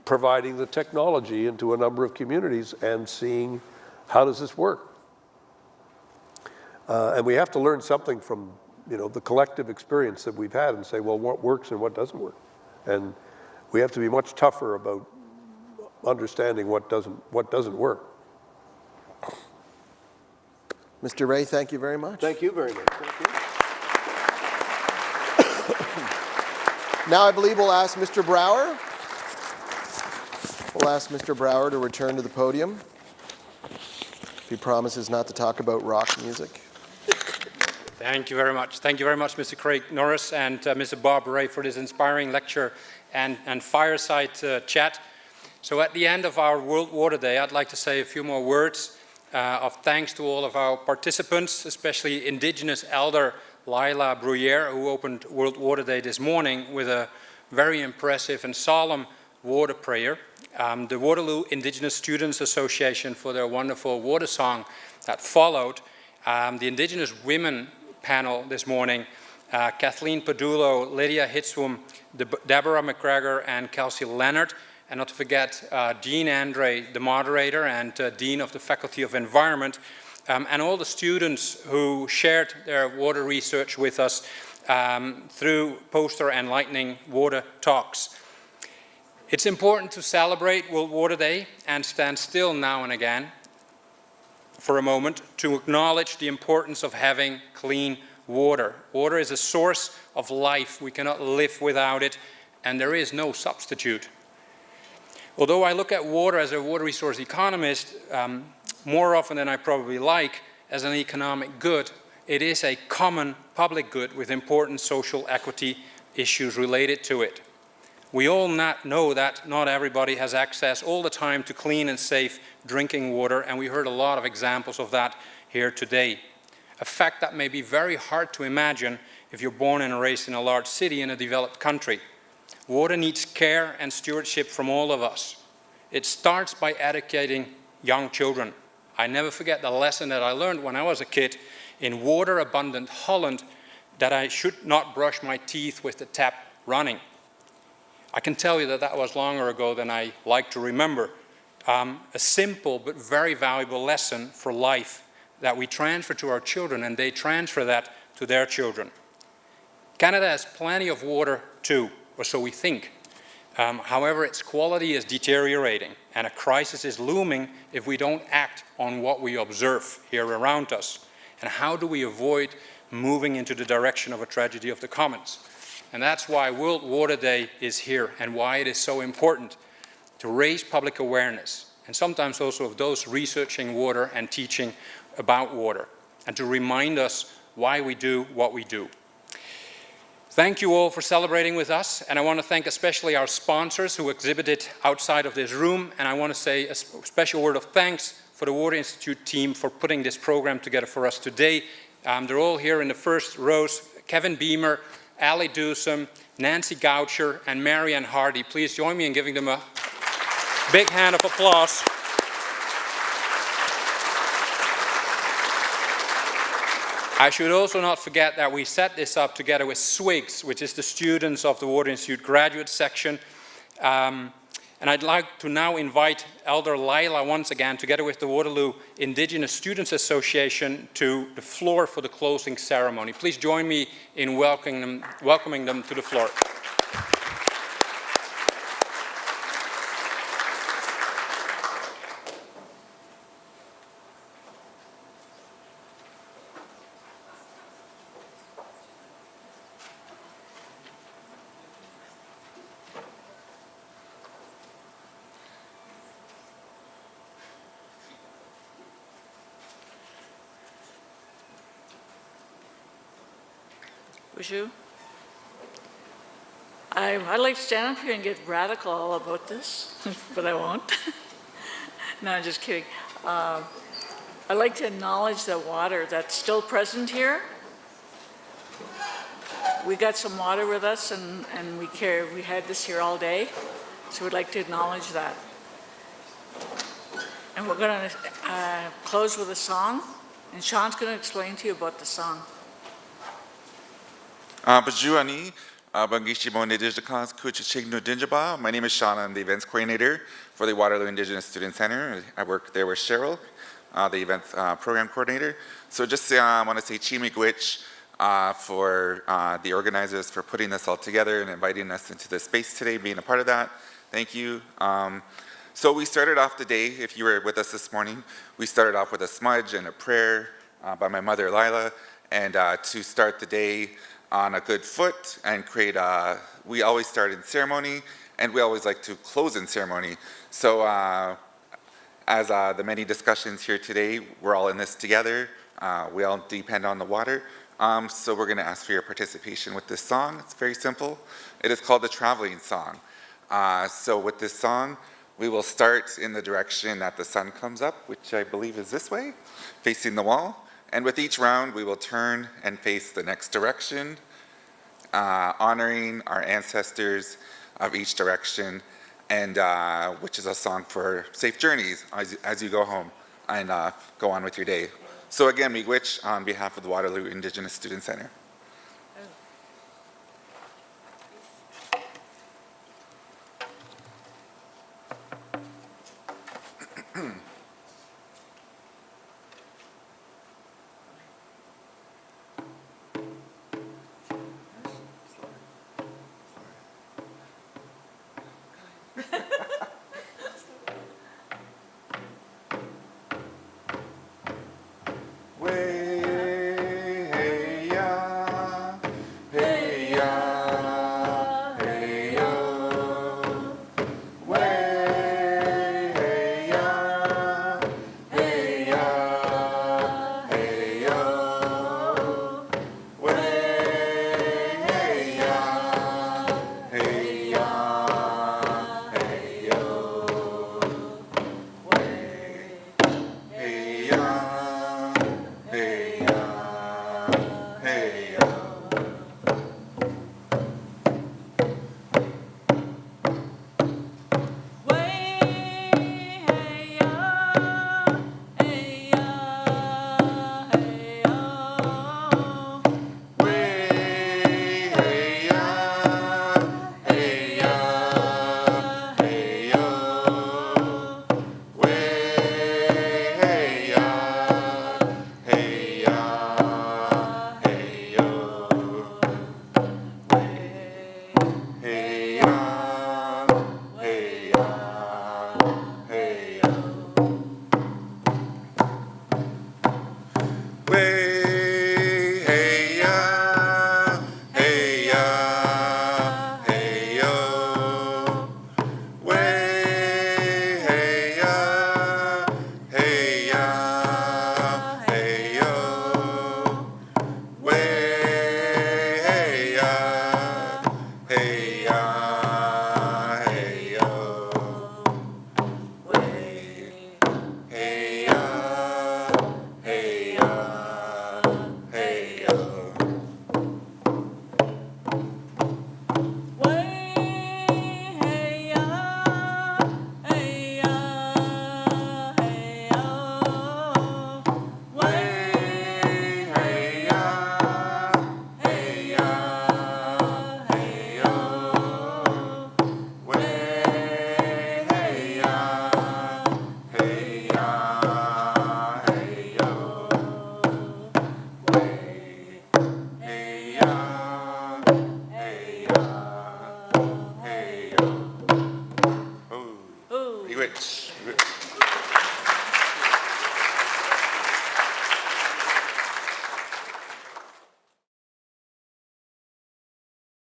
providing the technology into a number of communities and seeing how does this work. And we have to learn something from the collective experience that we've had and say, well, what works and what doesn't work. And we have to be much tougher about understanding what doesn't work. Mr. Ray, thank you very much. Thank you very much. Thank you. Now I believe we'll ask Mr. Brower. We'll ask Mr. Brower to return to the podium if he promises not to talk about rock music. Thank you very much. Thank you very much, Mr. Craig Norris and Mr. Bob Ray for this inspiring lecture and fireside chat. So at the end of our World Water Day, I'd like to say a few more words of thanks to all of our participants, especially Indigenous elder Lila Bruyere, who opened World Water Day this morning with a very impressive and solemn water prayer. The Waterloo Indigenous Students Association for their wonderful water song that followed. The Indigenous Women panel this morning, Kathleen Padullo, Lydia Hitzwom, Deborah McGregor, and Kelsey Leonard. And not to forget Jean Andre, the moderator and Dean of the Faculty of Environment, and all the students who shared their water research with us through poster and lightning water talks. It's important to celebrate World Water Day and stand still now and again for a moment to acknowledge the importance of having clean water. Water is a source of life. We cannot live without it, and there is no substitute. Although I look at water as a water resource economist more often than I probably like as an economic good, it is a common public good with important social equity issues related to it. We all know that not everybody has access all the time to clean and safe drinking water, and we heard a lot of examples of that here today. A fact that may be very hard to imagine if you're born and raised in a large city in a developed country. Water needs care and stewardship from all of us. It starts by educating young children. I never forget the lesson that I learned when I was a kid in water-abundant Holland, that I should not brush my teeth with the tap running. I can tell you that that was longer ago than I like to remember. A simple but very valuable lesson for life that we transfer to our children, and they transfer that to their children. Canada has plenty of water too, or so we think. However, its quality is deteriorating, and a crisis is looming if we don't act on what we observe here around us. And how do we avoid moving into the direction of a tragedy of the commons? And that's why World Water Day is here, and why it is so important to raise public awareness, and sometimes also of those researching water and teaching about water, and to remind us why we do what we do. Thank you all for celebrating with us, and I want to thank especially our sponsors who exhibited outside of this room, and I want to say a special word of thanks for the Water Institute team for putting this program together for us today. They're all here in the first rows: Kevin Beamer, Ali Dewsum, Nancy Goucher, and Marianne Hardy. Please join me in giving them a big hand of applause. I should also not forget that we set this up together with SWIGS, which is the students of the Water Institute graduate section. And I'd like to now invite Elder Lila once again, together with the Waterloo Indigenous Students Association, to the floor for the closing ceremony. Please join me in welcoming them to the floor. Bonjour. I'd like to stand up here and get radical all about this, but I won't. No, I'm just kidding. I'd like to acknowledge the water that's still present here. We got some water with us, and we had this here all day, so we'd like to acknowledge that. And we're going to close with a song, and Sean's going to explain to you about the song. My name is Sean. I'm the events coordinator for the Waterloo Indigenous Student Center. I work there with Cheryl, the events program coordinator. So just want to say Chimigwich for the organizers for putting this all together and inviting us into this space today, being a part of that. Thank you. So we started off the day, if you were with us this morning, we started off with a smudge and a prayer by my mother, Lila, and to start the day on a good foot and create we always start in ceremony, and we always like to close in ceremony. So as the many discussions here today, we're all in this together. We all depend on the water. So we're gonna ask for your participation with this song. It's very simple. It is called the Traveling Song. So with this song, we will start in the direction that the sun comes up, which I believe is this way, facing the wall. And with each round, we will turn and face the next direction, honoring our ancestors of each direction, and which is a song for safe journeys as you go home and go on with your day. So again, miigwech on behalf of the Waterloo Indigenous Student Center.